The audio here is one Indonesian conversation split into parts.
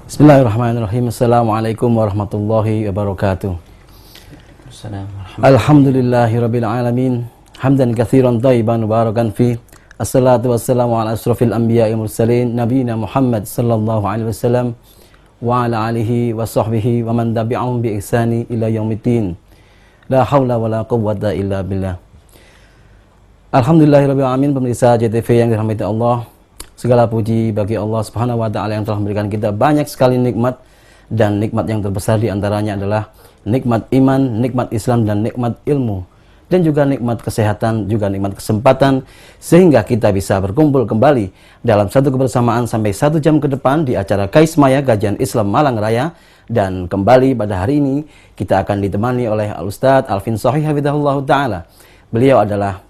Bismillahirrahmanirrahim. Assalamualaikum warahmatullahi wabarakatuh. Alhamdulillahirabbil alamin. Hamdan katsiran thayyiban mubarakan fi. Assalatu wassalamu ala asrofil anbiya'i mursalin nabiyina Muhammad sallallahu alaihi wasallam wa ala alihi wa sahbihi wa man tabi'ahum bi ihsani ila yaumiddin. La haula wala quwwata illa billah. Alhamdulillahirabbil alamin. Pemirsa JTV yang dirahmati Allah, segala puji bagi Allah Subhanahu wa taala yang telah memberikan kita banyak sekali nikmat, dan nikmat yang terbesar di antaranya adalah nikmat iman, nikmat Islam, dan nikmat ilmu, dan juga nikmat kesehatan, juga nikmat kesempatan, sehingga kita bisa berkumpul kembali dalam satu kebersamaan sampai 1 jam ke depan di acara Kaismaya Kajian Islam Malang Raya. Dan kembali pada hari ini kita akan ditemani oleh Al-Ustadz Alvin Sohih hafizahullah taala. Beliau adalah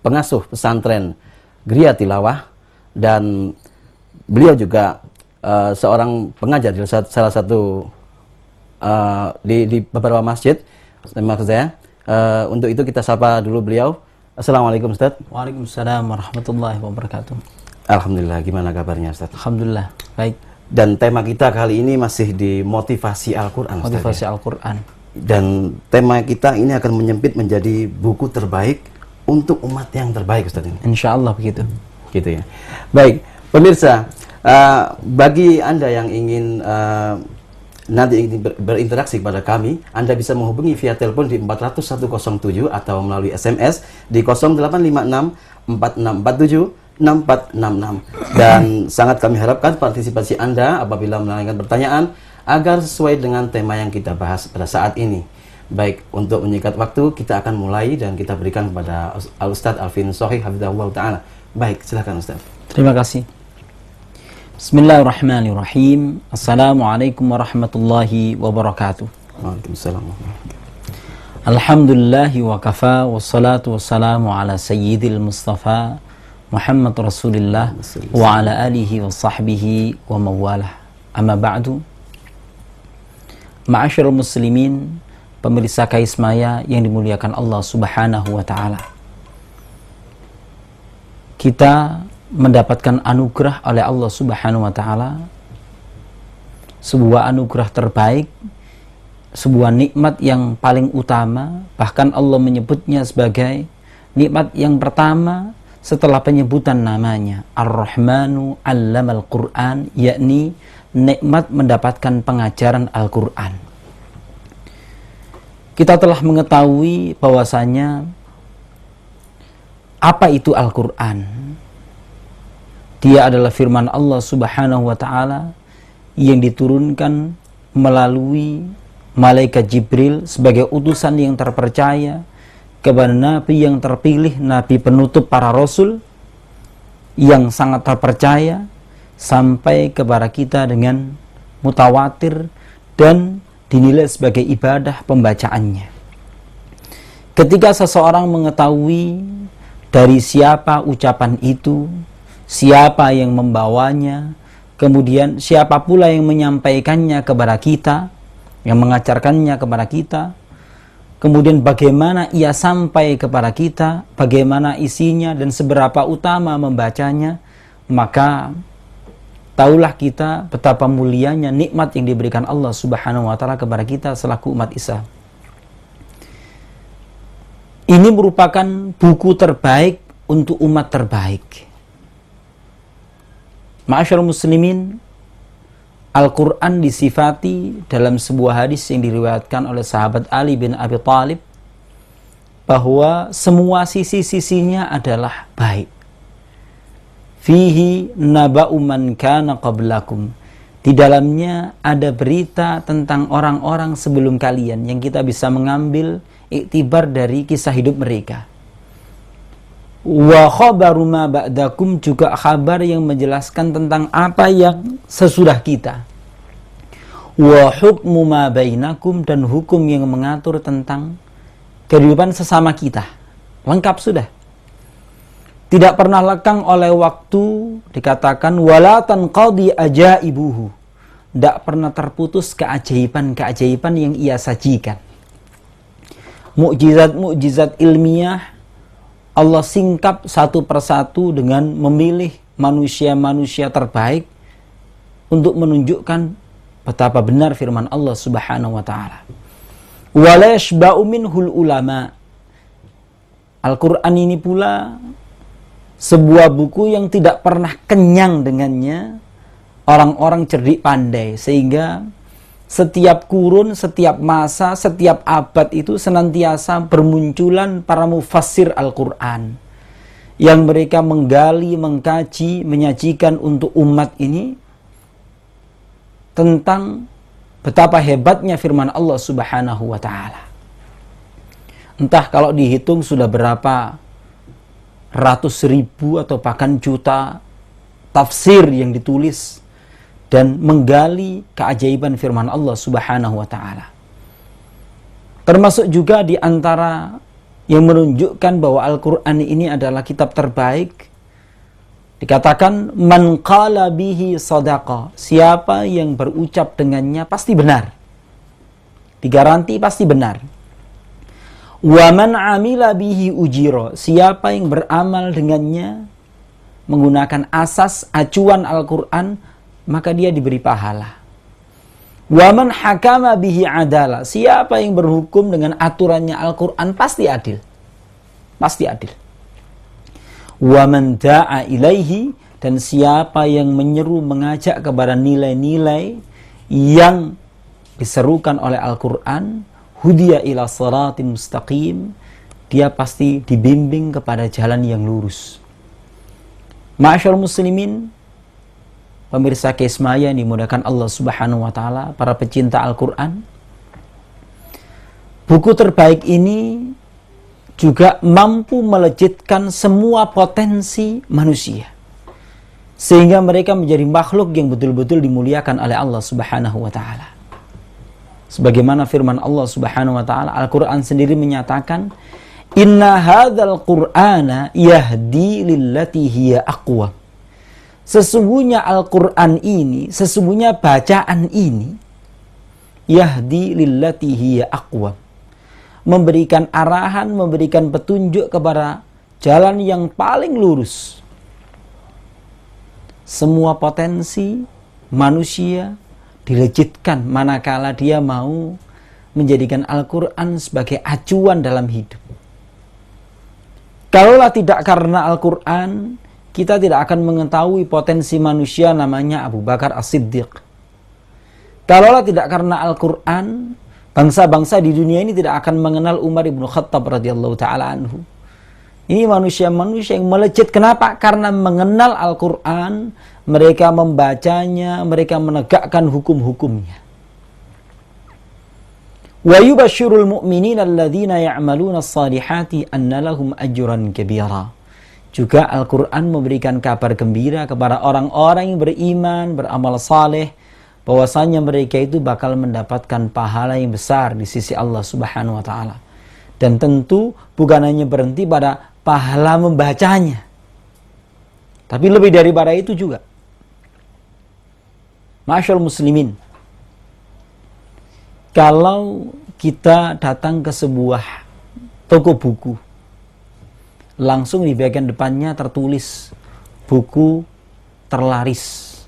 pengasuh pesantren Gria Tilawah, dan beliau juga seorang pengajar di salah satu di beberapa masjid. Maksud saya, untuk itu kita sapa dulu beliau. Assalamualaikum Ustaz. Waalaikumsalam warahmatullahi wabarakatuh. Alhamdulillah, gimana kabarnya Ustaz? Alhamdulillah, baik. Dan tema kita kali ini masih di motivasi Al-Quran, Ustaz. Motivasi Al-Quran. Dan tema kita ini akan menyempit menjadi buku terbaik untuk umat yang terbaik, Ustaz ini. Insya Allah begitu. Gitu ya. Baik, pemirsa, bagi Anda yang ingin nanti ingin berinteraksi kepada kami, Anda bisa menghubungi via telepon di 40107 atau melalui SMS di 0856 4647 6466. Dan sangat kami harapkan partisipasi Anda apabila menanyakan pertanyaan agar sesuai dengan tema yang kita bahas pada saat ini. Baik, untuk menyingkat waktu, kita akan mulai dan kita berikan kepada Al-Ustadz Alvin Sohih hafizahullah ta'ala. Baik, silakan Ustaz. Terima kasih. Bismillahirrahmanirrahim. Assalamualaikum warahmatullahi wabarakatuh. Waalaikumsalam. Alhamdulillahi wa kafa, wassalatu wassalamu ala sayyidil mustafa Muhammad Rasulillah wa ala alihi wa sahbihi wa mawalah. Amma ba'du. Ma'asyarul muslimin, pemirsa Kaismaya yang dimuliakan Allah Subhanahu wa taala. Kita mendapatkan anugerah oleh Allah Subhanahu wa taala, sebuah anugerah terbaik, sebuah nikmat yang paling utama, bahkan Allah menyebutnya sebagai nikmat yang pertama setelah penyebutan namanya, Ar-Rahmanu 'Allamal Qur'an, yakni nikmat mendapatkan pengajaran Al-Qur'an. Kita telah mengetahui bahwasanya apa itu Al-Quran. Dia adalah firman Allah Subhanahu wa ta'ala yang diturunkan melalui malaikat Jibril sebagai utusan yang terpercaya kepada Nabi yang terpilih, Nabi penutup para Rasul yang sangat terpercaya sampai kepada kita dengan mutawatir dan dinilai sebagai ibadah pembacaannya. Ketika seseorang mengetahui dari siapa ucapan itu, siapa yang membawanya, kemudian siapa pula yang menyampaikannya kepada kita, yang mengajarkannya kepada kita, kemudian bagaimana ia sampai kepada kita, bagaimana isinya dan seberapa utama membacanya, maka taulah kita betapa mulianya nikmat yang diberikan Allah Subhanahu wa taala kepada kita selaku umat Islam. Ini merupakan buku terbaik untuk umat terbaik. Ma'asyarul muslimin, Al-Quran disifati dalam sebuah hadis yang diriwayatkan oleh sahabat Ali bin Abi Thalib bahwa semua sisi-sisinya adalah baik. Fihi naba'u man kana qablakum. Di dalamnya ada berita tentang orang-orang sebelum kalian yang kita bisa mengambil iktibar dari kisah hidup mereka. Wa khabaru ma ba'dakum, juga kabar yang menjelaskan tentang apa yang sesudah kita. Wa hukmu ma bainakum, dan hukum yang mengatur tentang kehidupan sesama kita. lengkap sudah. Tidak pernah lekang oleh waktu, dikatakan wala tanqadi ajaibuhu. Tidak pernah terputus keajaiban-keajaiban yang ia sajikan. Mukjizat-mukjizat ilmiah Allah singkap satu persatu dengan memilih manusia-manusia terbaik untuk menunjukkan betapa benar firman Allah Subhanahu wa taala. Wala yashba'u minhul ulama. Al-Qur'an ini pula sebuah buku yang tidak pernah kenyang dengannya orang-orang cerdik pandai, sehingga setiap kurun, setiap masa, setiap abad itu senantiasa bermunculan para mufassir Al-Quran yang mereka menggali, mengkaji, menyajikan untuk umat ini tentang betapa hebatnya firman Allah Subhanahu wa taala. Entah kalau dihitung sudah berapa ratus ribu atau bahkan juta tafsir yang ditulis dan menggali keajaiban firman Allah Subhanahu wa taala. Termasuk juga di antara yang menunjukkan bahwa Al-Qur'an ini adalah kitab terbaik, dikatakan man qala bihi sadaqa. Siapa yang berucap dengannya pasti benar. Digaranti pasti benar. Wa man amila bihi ujira. Siapa yang beramal dengannya menggunakan asas acuan Al-Qur'an, maka dia diberi pahala. Wa man hakama bihi adala. Siapa yang berhukum dengan aturannya Al-Qur'an pasti adil. Pasti adil. Wa man da'a ilaihi, dan siapa yang menyeru, mengajak kepada nilai-nilai yang diserukan oleh Al-Qur'an, hudiya ila shiratin mustaqim, dia pasti dibimbing kepada jalan yang lurus. Ma'asyarul muslimin, pemirsa Kismaya yang dimudahkan Allah Subhanahu wa taala, para pecinta Al-Qur'an, buku terbaik ini juga mampu melejitkan semua potensi manusia, sehingga mereka menjadi makhluk yang betul-betul dimuliakan oleh Allah Subhanahu wa taala. Sebagaimana firman Allah Subhanahu wa taala, Al-Qur'an sendiri menyatakan, "Inna hadzal Qur'ana yahdi lillati hiya aqwa." Sesungguhnya Al-Qur'an ini, sesungguhnya bacaan ini, yahdi lillati hiya aqwa, memberikan arahan, memberikan petunjuk kepada jalan yang paling lurus. Semua potensi manusia dilejitkan manakala dia mau menjadikan Al-Qur'an sebagai acuan dalam hidup. Kalaulah tidak karena Al-Qur'an, kita tidak akan mengetahui potensi manusia namanya Abu Bakar As-Siddiq. Kalaulah tidak karena Al-Qur'an, bangsa-bangsa di dunia ini tidak akan mengenal Umar ibn Khattab radhiyallahu ta'ala anhu. Ini manusia-manusia yang melejit. Kenapa? Karena mengenal Al-Qur'an, mereka membacanya, mereka menegakkan hukum-hukumnya. Wa yubashshirul mu'minina alladzina ya'maluna as-salihati anna lahum ajran kabira. Juga Al-Qur'an memberikan kabar gembira kepada orang-orang yang beriman, beramal saleh, bahwasanya mereka itu bakal mendapatkan pahala yang besar di sisi Allah Subhanahu wa taala. Dan tentu bukan hanya berhenti pada pahala membacanya, tapi lebih daripada itu juga. Ma'asyarul muslimin, kalau kita datang ke sebuah toko buku, langsung di bagian depannya tertulis buku terlaris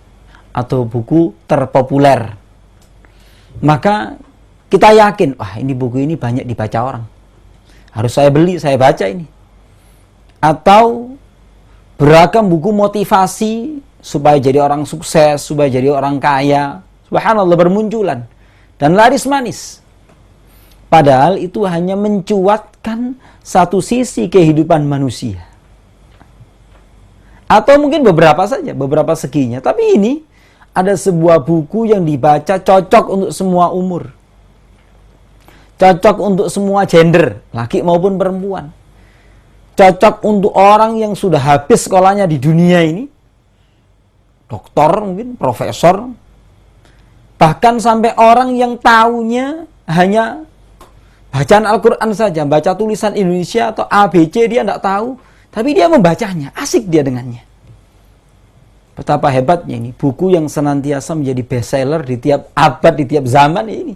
atau buku terpopuler, maka kita yakin, wah ini buku ini banyak dibaca orang, harus saya beli, saya baca ini. Atau beragam buku motivasi supaya jadi orang sukses, supaya jadi orang kaya, subhanallah, bermunculan dan laris manis. Padahal itu hanya mencuatkan satu sisi kehidupan manusia, atau mungkin beberapa saja, beberapa seginya. Tapi ini ada sebuah buku yang dibaca cocok untuk semua umur, cocok untuk semua gender, laki maupun perempuan, cocok untuk orang yang sudah habis sekolahnya di dunia ini, doktor mungkin, profesor, bahkan sampai orang yang taunya hanya Bacaan Al-Quran saja, baca tulisan Indonesia atau ABC dia tidak tahu, tapi dia membacanya, asik dia dengannya. Betapa hebatnya ini, buku yang senantiasa menjadi bestseller di tiap abad, di tiap zaman ini.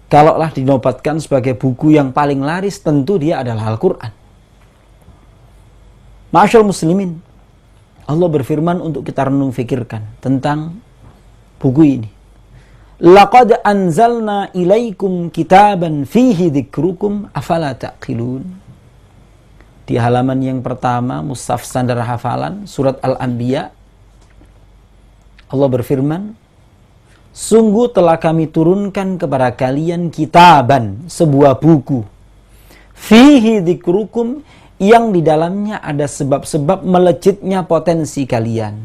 Kalaulah dinobatkan sebagai buku yang paling laris, tentu dia adalah Al-Quran. Ma'asyarul muslimin, Allah berfirman untuk kita renung fikirkan tentang buku ini. Laqad anzalna ilaikum kitaban fihi dzikrukum afala taqilun. Di halaman yang pertama, mushaf standar hafalan, surat Al-Anbiya, Allah berfirman, sungguh telah kami turunkan kepada kalian kitaban, sebuah buku, fihi dzikrukum, yang di dalamnya ada sebab-sebab melejitnya potensi kalian,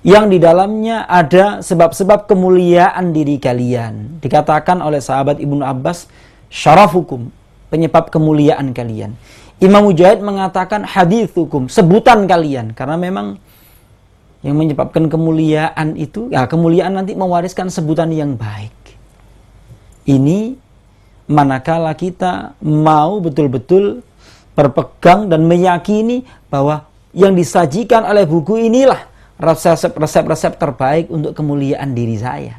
yang di dalamnya ada sebab-sebab kemuliaan diri kalian. Dikatakan oleh sahabat Ibnu Abbas, syarafukum, penyebab kemuliaan kalian. Imam Mujahid mengatakan hadithukum, sebutan kalian, karena memang yang menyebabkan kemuliaan itu, ya kemuliaan nanti mewariskan sebutan yang baik. Ini manakala kita mau betul-betul berpegang dan meyakini bahwa yang disajikan oleh buku inilah resep-resep terbaik untuk kemuliaan diri saya.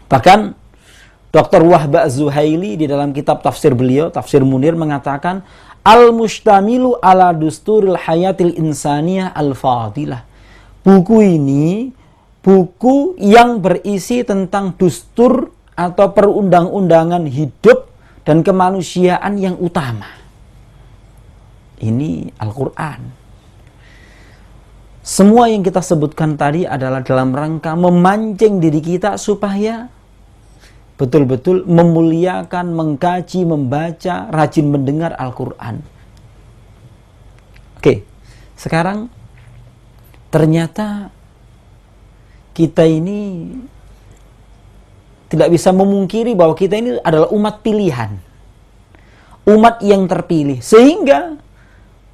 Bahkan Dr. Wahba Az-Zuhaili di dalam kitab tafsir beliau, Tafsir Munir, mengatakan Al-Mustamilu ala Dusturil Hayatil Insaniyah Al-Fadilah. Buku ini buku yang berisi tentang dustur atau perundang-undangan hidup dan kemanusiaan yang utama. Ini Al-Quran. Semua yang kita sebutkan tadi adalah dalam rangka memancing diri kita supaya betul-betul memuliakan, mengkaji, membaca, rajin mendengar Al-Quran. Oke, sekarang ternyata kita ini tidak bisa memungkiri bahwa kita ini adalah umat pilihan, umat yang terpilih, sehingga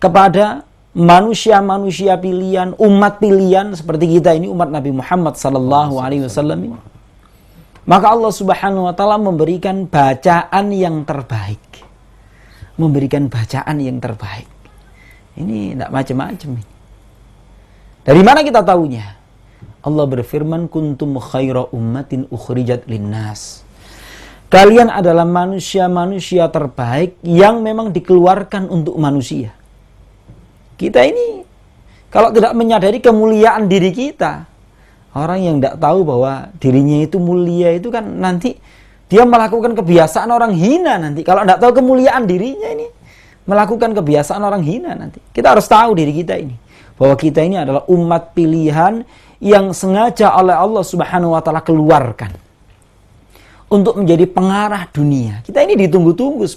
kepada manusia-manusia pilihan, umat pilihan seperti kita ini, umat Nabi Muhammad SAW, maka Allah Subhanahu wa Ta'ala memberikan bacaan yang terbaik, memberikan bacaan yang terbaik. Ini tidak macam-macam. Dari mana kita tahunya? Allah berfirman, kuntum khaira ummatin ukhrijat linnas. Kalian adalah manusia-manusia terbaik yang memang dikeluarkan untuk manusia. Kita ini kalau tidak menyadari kemuliaan diri kita, orang yang tidak tahu bahwa dirinya itu mulia itu kan nanti dia melakukan kebiasaan orang hina nanti. Kalau tidak tahu kemuliaan dirinya ini, melakukan kebiasaan orang hina nanti. Kita harus tahu diri kita ini, bahwa kita ini adalah umat pilihan yang sengaja oleh Allah Subhanahu wa Ta'ala keluarkan untuk menjadi pengarah dunia. Kita ini ditunggu-tunggu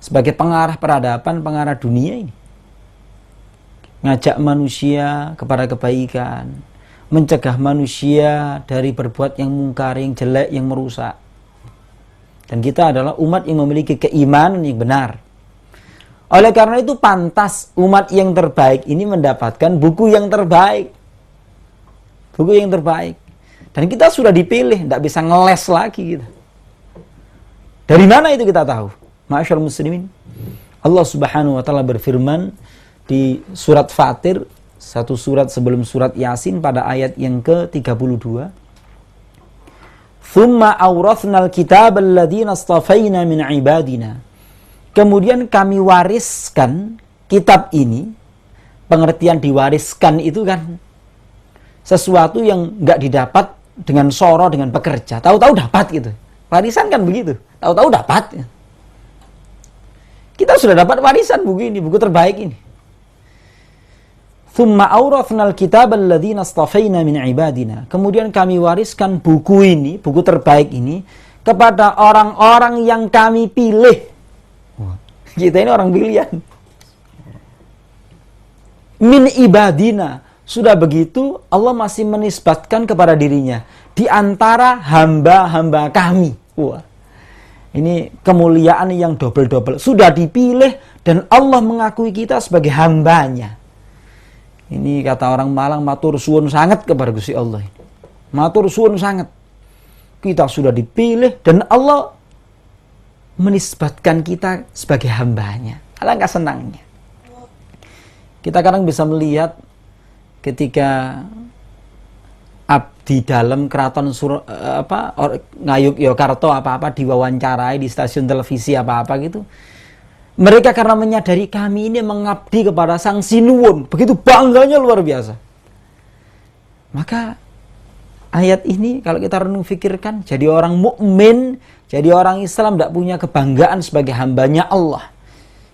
sebagai pengarah peradaban, pengarah dunia ini. Ngajak manusia kepada kebaikan, mencegah manusia dari berbuat yang mungkar, yang jelek, yang merusak. Dan kita adalah umat yang memiliki keimanan yang benar. Oleh karena itu pantas umat yang terbaik ini mendapatkan buku yang terbaik. Buku yang terbaik. Dan kita sudah dipilih, tidak bisa ngeles lagi kita. Dari mana itu kita tahu? Ma'asyarul muslimin, Allah Subhanahu wa Ta'ala berfirman di surat Fatir, satu surat sebelum surat Yasin, pada ayat yang ke-32. Thumma awrathnal kitab alladhina astafaina min ibadina. Kemudian kami wariskan kitab ini. Pengertian diwariskan itu kan sesuatu yang nggak didapat dengan soro, dengan bekerja. Tahu-tahu dapat gitu. Warisan kan begitu. Tahu-tahu dapat. Kita sudah dapat warisan buku ini, buku terbaik ini. Thumma awrathnal kitab alladhina astafaina min ibadina. Kemudian kami wariskan buku ini, buku terbaik ini, kepada orang-orang yang kami pilih. Kita ini orang pilihan. Min ibadina. Sudah begitu, Allah masih menisbatkan kepada dirinya. Di antara hamba-hamba kami. Wah, ini kemuliaan yang double-double. Sudah dipilih dan Allah mengakui kita sebagai hambanya. Ini kata orang Malang, matur suwun sangat kepada Gusti Allah. Matur suwun sangat kita sudah dipilih dan Allah menisbatkan kita sebagai hambanya. Alangkah senangnya. Kita kadang bisa melihat ketika abdi dalam keraton Ngayuk Yogyakarta apa-apa diwawancarai di stasiun televisi apa-apa gitu. Mereka karena menyadari kami ini mengabdi kepada Sang Sinuwun, begitu bangganya luar biasa. Maka ayat ini kalau kita renung fikirkan, jadi orang mukmin, jadi orang Islam tidak punya kebanggaan sebagai hambanya Allah.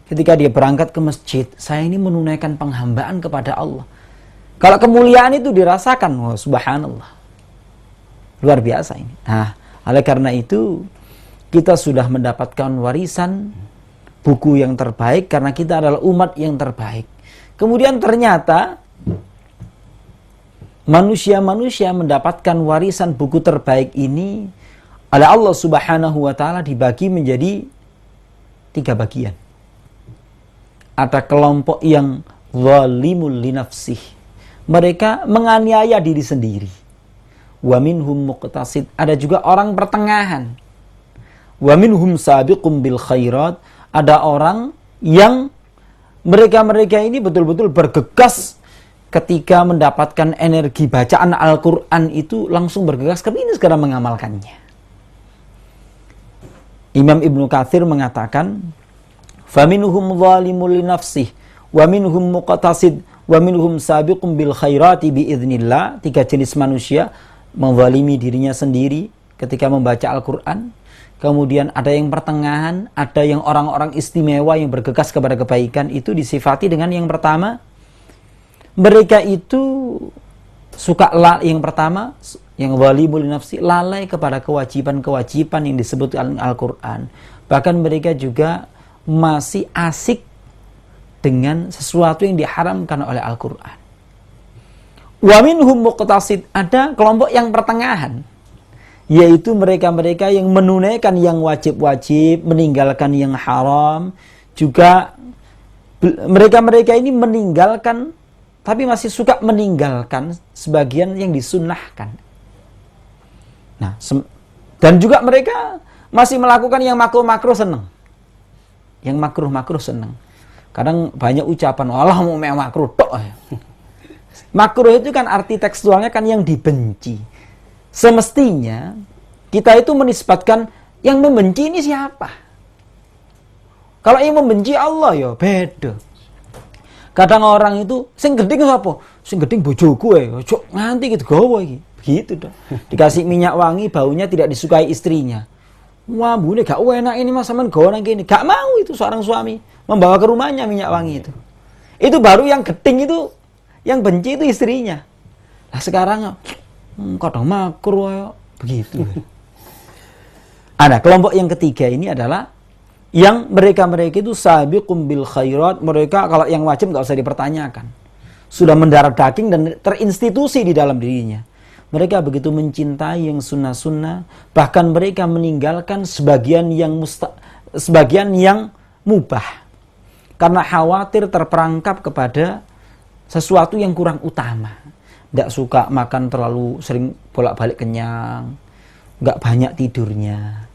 Ketika dia berangkat ke masjid, saya ini menunaikan penghambaan kepada Allah. Kalau kemuliaan itu dirasakan, oh, subhanallah. Luar biasa ini. Nah, oleh karena itu, kita sudah mendapatkan warisan buku yang terbaik karena kita adalah umat yang terbaik. Kemudian ternyata manusia-manusia mendapatkan warisan buku terbaik ini oleh Allah Subhanahu wa taala dibagi menjadi 3 bagian. Ada kelompok yang zalimul linafsih. Mereka menganiaya diri sendiri. Wa minhum muqtasid. Ada juga orang pertengahan. Wa minhum sabiqum bil khairat. Ada orang yang mereka ini betul-betul bergegas ketika mendapatkan energi bacaan Al-Quran itu langsung bergegas kepingin segera mengamalkannya. Imam Ibnu Katsir mengatakan, "Faminhum zalimul linafsih, wa minhum muqtasid, wa minhum sabiqum bil khairati biiznillah." 3 jenis manusia menzalimi dirinya sendiri ketika membaca Al-Quran. Kemudian ada yang pertengahan, ada yang orang-orang istimewa yang bergegas kepada kebaikan. Itu disifati dengan yang pertama, mereka itu suka yang pertama, yang zalimul nafsi, lalai kepada kewajiban-kewajiban yang disebut Al-Quran. Bahkan mereka juga masih asik dengan sesuatu yang diharamkan oleh Al-Quran. Wa minhum muqtasid, ada kelompok yang pertengahan, yaitu mereka-mereka yang menunaikan yang wajib-wajib, meninggalkan yang haram. Juga mereka-mereka ini meninggalkan, tapi masih suka meninggalkan sebagian yang disunnahkan. Nah, dan juga mereka masih melakukan yang makruh-makruh senang. Yang makruh-makruh senang. Kadang banyak ucapan, Allah mau makruh tok. Makruh itu kan arti tekstualnya kan yang dibenci. Semestinya kita itu menisbatkan yang membenci ini siapa? Kalau yang membenci Allah ya beda. Kadang orang itu sing gedeng apa? Sing gedeng bojoku ojo nganti gitu gawe iki. Begitu dah. Dikasih minyak wangi baunya tidak disukai istrinya. Wah, bune gak enak ini Mas sampean gawe nang kene. Gak mau itu seorang suami membawa ke rumahnya minyak wangi itu. Itu baru yang gedeng itu, yang benci itu istrinya. Nah sekarang kadang makruh begitu. Ada kelompok yang ketiga ini adalah yang mereka itu sabiqum bil khairat. Mereka kalau yang wajib nggak usah dipertanyakan, sudah mendarah daging dan terinstitusi di dalam dirinya. Mereka begitu mencintai yang sunnah-sunnah, bahkan mereka meninggalkan sebagian yang mubah karena khawatir terperangkap kepada sesuatu yang kurang utama. Tidak suka makan terlalu sering bolak-balik kenyang, nggak banyak tidurnya.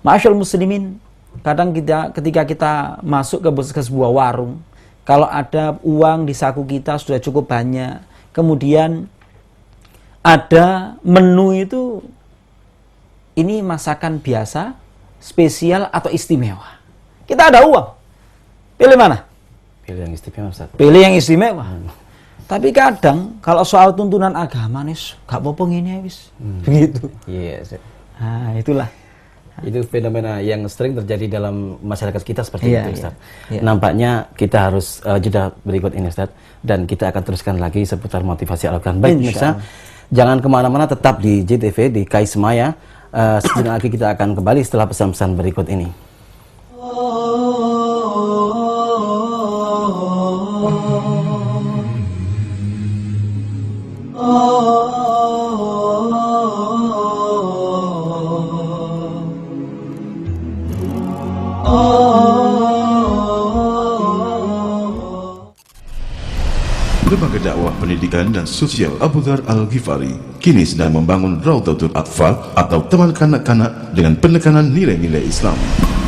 Ma'asyarul muslimin, kadang ketika kita masuk ke sebuah warung, kalau ada uang di saku kita sudah cukup banyak, kemudian ada menu itu, ini masakan biasa, spesial atau istimewa. Kita ada uang, pilih mana? Pilih yang istimewa, Ustaz. Pilih yang istimewa. Tapi kadang kalau soal tuntunan agama nih, gak apa-apa ngene wis. Begitu. Iya, yes. Nah, itulah. Itu fenomena yang sering terjadi dalam masyarakat kita seperti Iya, itu, Ustaz. iya. Nampaknya kita harus jeda berikut ini, Ustaz. Dan kita akan teruskan lagi seputar motivasi Al-Quran. Baik, pemirsa, jangan kemana-mana, tetap di JTV, di KAIS Maya. Sejenak lagi kita akan kembali setelah pesan-pesan berikut ini. Lembaga Dakwah Pendidikan dan Sosial Abu Dzar Al-Ghifari kini sedang membangun Raudhatul Atfal atau teman kanak-kanak dengan penekanan nilai-nilai Islam.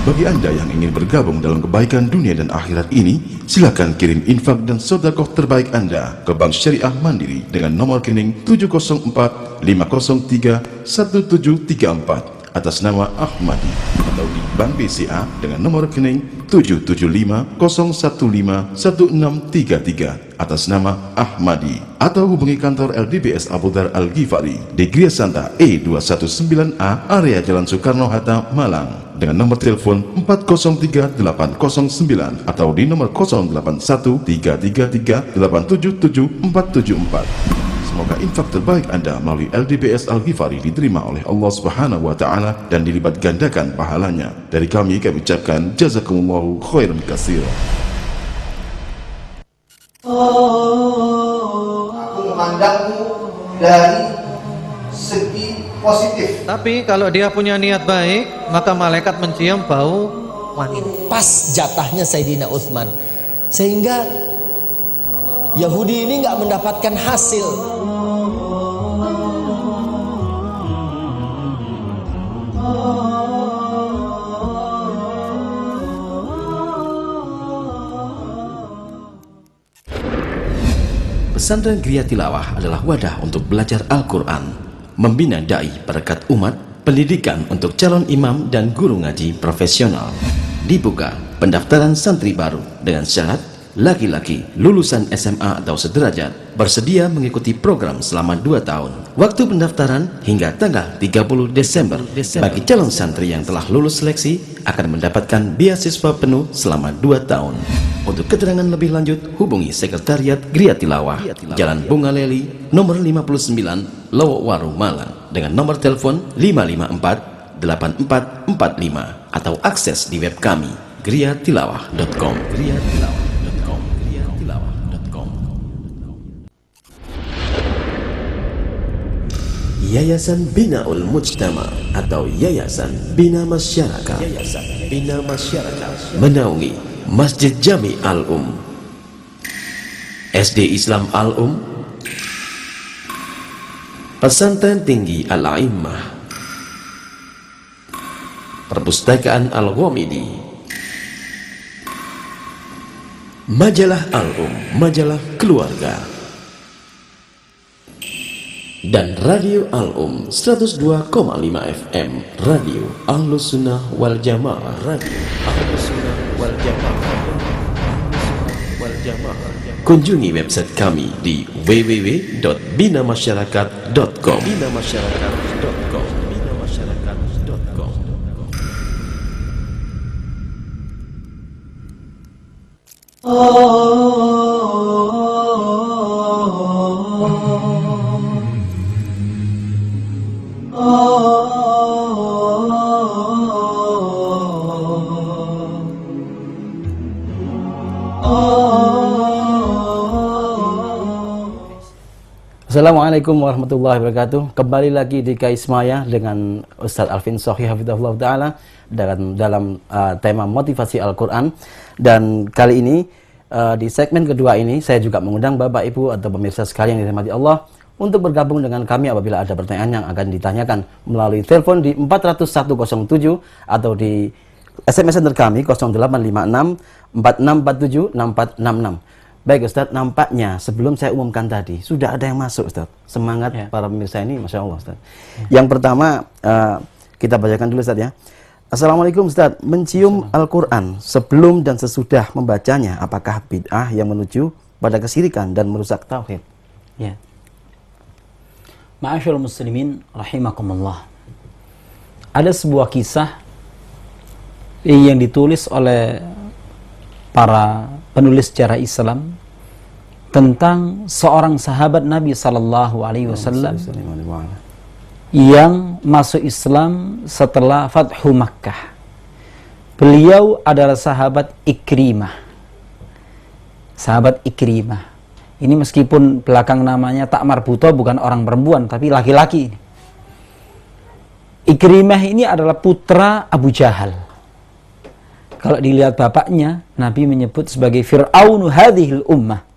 Bagi Anda yang ingin bergabung dalam kebaikan dunia dan akhirat ini, silakan kirim infak dan sedekah terbaik Anda ke Bank Syariah Mandiri dengan nomor rekening 704 503 1734 atas nama Ahmadi, atau di Bank BCA dengan nomor rekening 775-015-1633 atas nama Ahmadi, atau hubungi kantor LDBS Abu Dzar Al-Ghifari di Gria Santa E219A area Jalan Soekarno-Hatta, Malang dengan nomor telepon 403809 atau di nomor 081333877474. Semoga infak terbaik Anda melalui LDBS Al-Ghifari diterima oleh Allah Subhanahu wa taala dan dilipat gandakan pahalanya. Dari kami ucapkan jazakumullahu khairan katsira. Aku memandangmu dari segi positif. Tapi kalau dia punya niat baik, maka malaikat mencium bau wangi. Pas jatahnya Sayyidina Utsman, sehingga Yahudi ini nggak mendapatkan hasil. Pesantren Gria Tilawah adalah wadah untuk belajar Al-Quran, membina dai perekat umat, pendidikan untuk calon imam dan guru ngaji profesional. Dibuka pendaftaran santri baru dengan syarat laki-laki lulusan SMA atau sederajat bersedia mengikuti program selama 2 tahun. Waktu pendaftaran hingga tanggal 30 Desember. Bagi calon santri yang telah lulus seleksi akan mendapatkan beasiswa penuh selama 2 tahun. Untuk keterangan lebih lanjut hubungi Sekretariat Gria Tilawah, Jalan Bunga Leli, nomor 59, Lowowaru, Malang dengan nomor telepon 554 8445 atau akses di web kami griatilawah.com. Yayasan Binaul Mujtama atau Yayasan Bina Masyarakat, menaungi Masjid Jami Al-Um, SD Islam Al-Um, Pesantren Tinggi Al-A'immah, Perpustakaan Al-Ghamidi, Majalah Al-Um, majalah keluarga, dan Radio Al-Um 102,5 FM, Radio Ahlus Sunnah wal Jamaah, Radio Ahlus Sunnah wal Jamaah. Kunjungi website kami di www.binamasyarakat.com. Assalamualaikum warahmatullahi wabarakatuh. Kembali lagi di Kaismaya dengan Ustaz Alvin Sohi Hafidhahullah Ta'ala dalam tema motivasi Al-Quran. Dan kali ini di segmen kedua ini saya juga mengundang Bapak Ibu atau pemirsa sekalian yang dirahmati Allah untuk bergabung dengan kami apabila ada pertanyaan yang akan ditanyakan melalui telepon di 40107 atau di SMS center kami 0856 4647 6466. Baik Ustadz, nampaknya sebelum saya umumkan tadi sudah ada yang masuk Ustadz. Semangat para pemirsa ini, Masya Allah Ustadz. Yang pertama kita bacakan dulu Ustadz ya. Assalamualaikum Ustadz, mencium Al-Quran sebelum dan sesudah membacanya apakah bid'ah yang menuju pada kesirikan dan merusak tauhid? Ya. Ma'asyarul muslimin rahimakumullah. Ada sebuah kisah yang ditulis oleh para penulis sejarah Islam tentang seorang sahabat Nabi sallallahu alaihi wasallam yang masuk Islam setelah Fathu Makkah. Beliau adalah sahabat Ikrimah. Sahabat Ikrimah. Ini meskipun belakang namanya tak marbuto, bukan orang perempuan tapi laki-laki. Ikrimah ini adalah putra Abu Jahal. Kalau dilihat bapaknya, Nabi menyebut sebagai Fir'aunu hadhil ummah.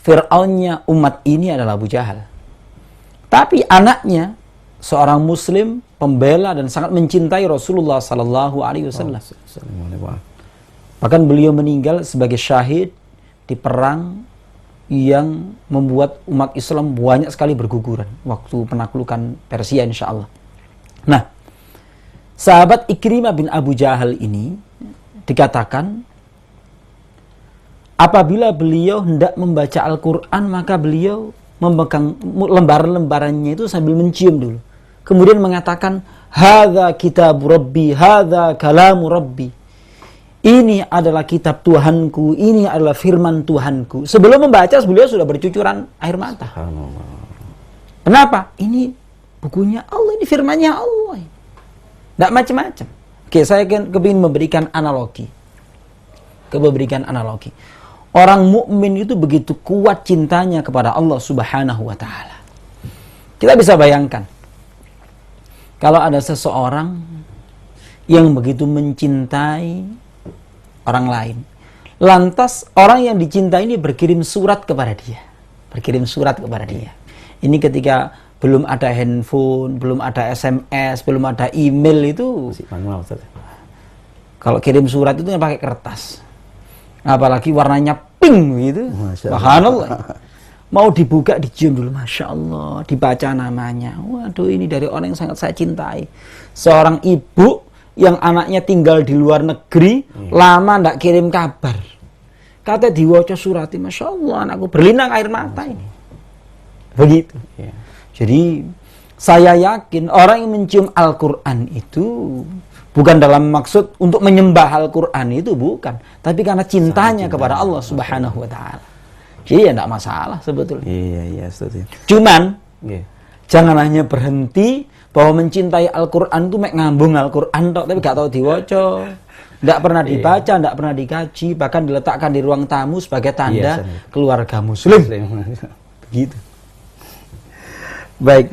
Fir'aunnya umat ini adalah Abu Jahal. Tapi anaknya seorang muslim, pembela dan sangat mencintai Rasulullah sallallahu alaihi wasallam. Bahkan beliau meninggal sebagai syahid di perang yang membuat umat Islam banyak sekali berguguran waktu penaklukan Persia, insyaallah. Nah, sahabat Ikrimah bin Abu Jahal ini dikatakan apabila beliau hendak membaca Al-Quran, maka beliau memegang lembaran-lembarannya itu sambil mencium dulu. Kemudian mengatakan, hadza kitab Rabbi, hadza kalamu Rabbi. Ini adalah kitab Tuhanku, ini adalah firman Tuhanku. Sebelum membaca, beliau sudah bercucuran air mata. Kenapa? Ini bukunya Allah, ini firmannya Allah. Tidak macam-macam. Oke, saya kepingin memberikan analogi. Orang mukmin itu begitu kuat cintanya kepada Allah Subhanahu wa taala. Kita bisa bayangkan kalau ada seseorang yang begitu mencintai orang lain. Lantas orang yang dicintai ini berkirim surat kepada dia. Ini ketika belum ada handphone, belum ada SMS, belum ada email itu. Manual, Ustaz. Kalau kirim surat itu pakai kertas. Apalagi warnanya pink gitu. Subhanallah. Mau dibuka, dicium dulu, Masya Allah, dibaca namanya. Waduh, ini dari orang yang sangat saya cintai. Seorang ibu yang anaknya tinggal di luar negeri, lama ndak kirim kabar. Kata diwaca surati, Masya Allah, anakku berlinang air mata ini. Begitu. Jadi, saya yakin orang yang mencium Al-Quran itu bukan dalam maksud untuk menyembah Al-Quran itu, bukan. Tapi karena cintanya kepada Allah Subhanahu wa ta'ala. Jadi ya tidak masalah sebetulnya. Iya, setuju. Cuman, jangan hanya berhenti bahwa mencintai Al-Quran itu ngambung Al-Quran, tapi gak tahu diwaca. Tidak pernah dibaca, tidak pernah dikaji, bahkan diletakkan di ruang tamu sebagai tanda keluarga muslim. Begitu. Baik,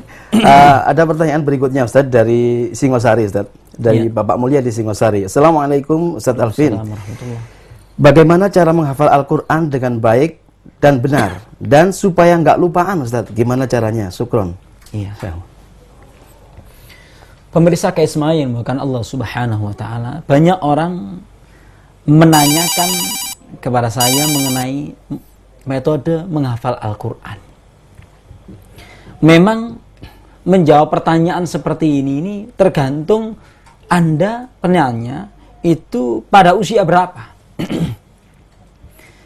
ada pertanyaan berikutnya Ustaz dari Singosari, Ustaz. Dari Bapak Mulia di Singosari. Assalamualaikum Ustaz Alvin. Bagaimana cara menghafal Al-Quran dengan baik dan benar, dan supaya nggak lupaan, Ustaz? Gimana caranya? Syukron. Iya. Pemirsa Kaisma yang bukan Allah Subhanahu wa taala, banyak orang menanyakan kepada saya mengenai metode menghafal Al-Quran. Memang menjawab pertanyaan seperti ini tergantung Anda penanya itu pada usia berapa.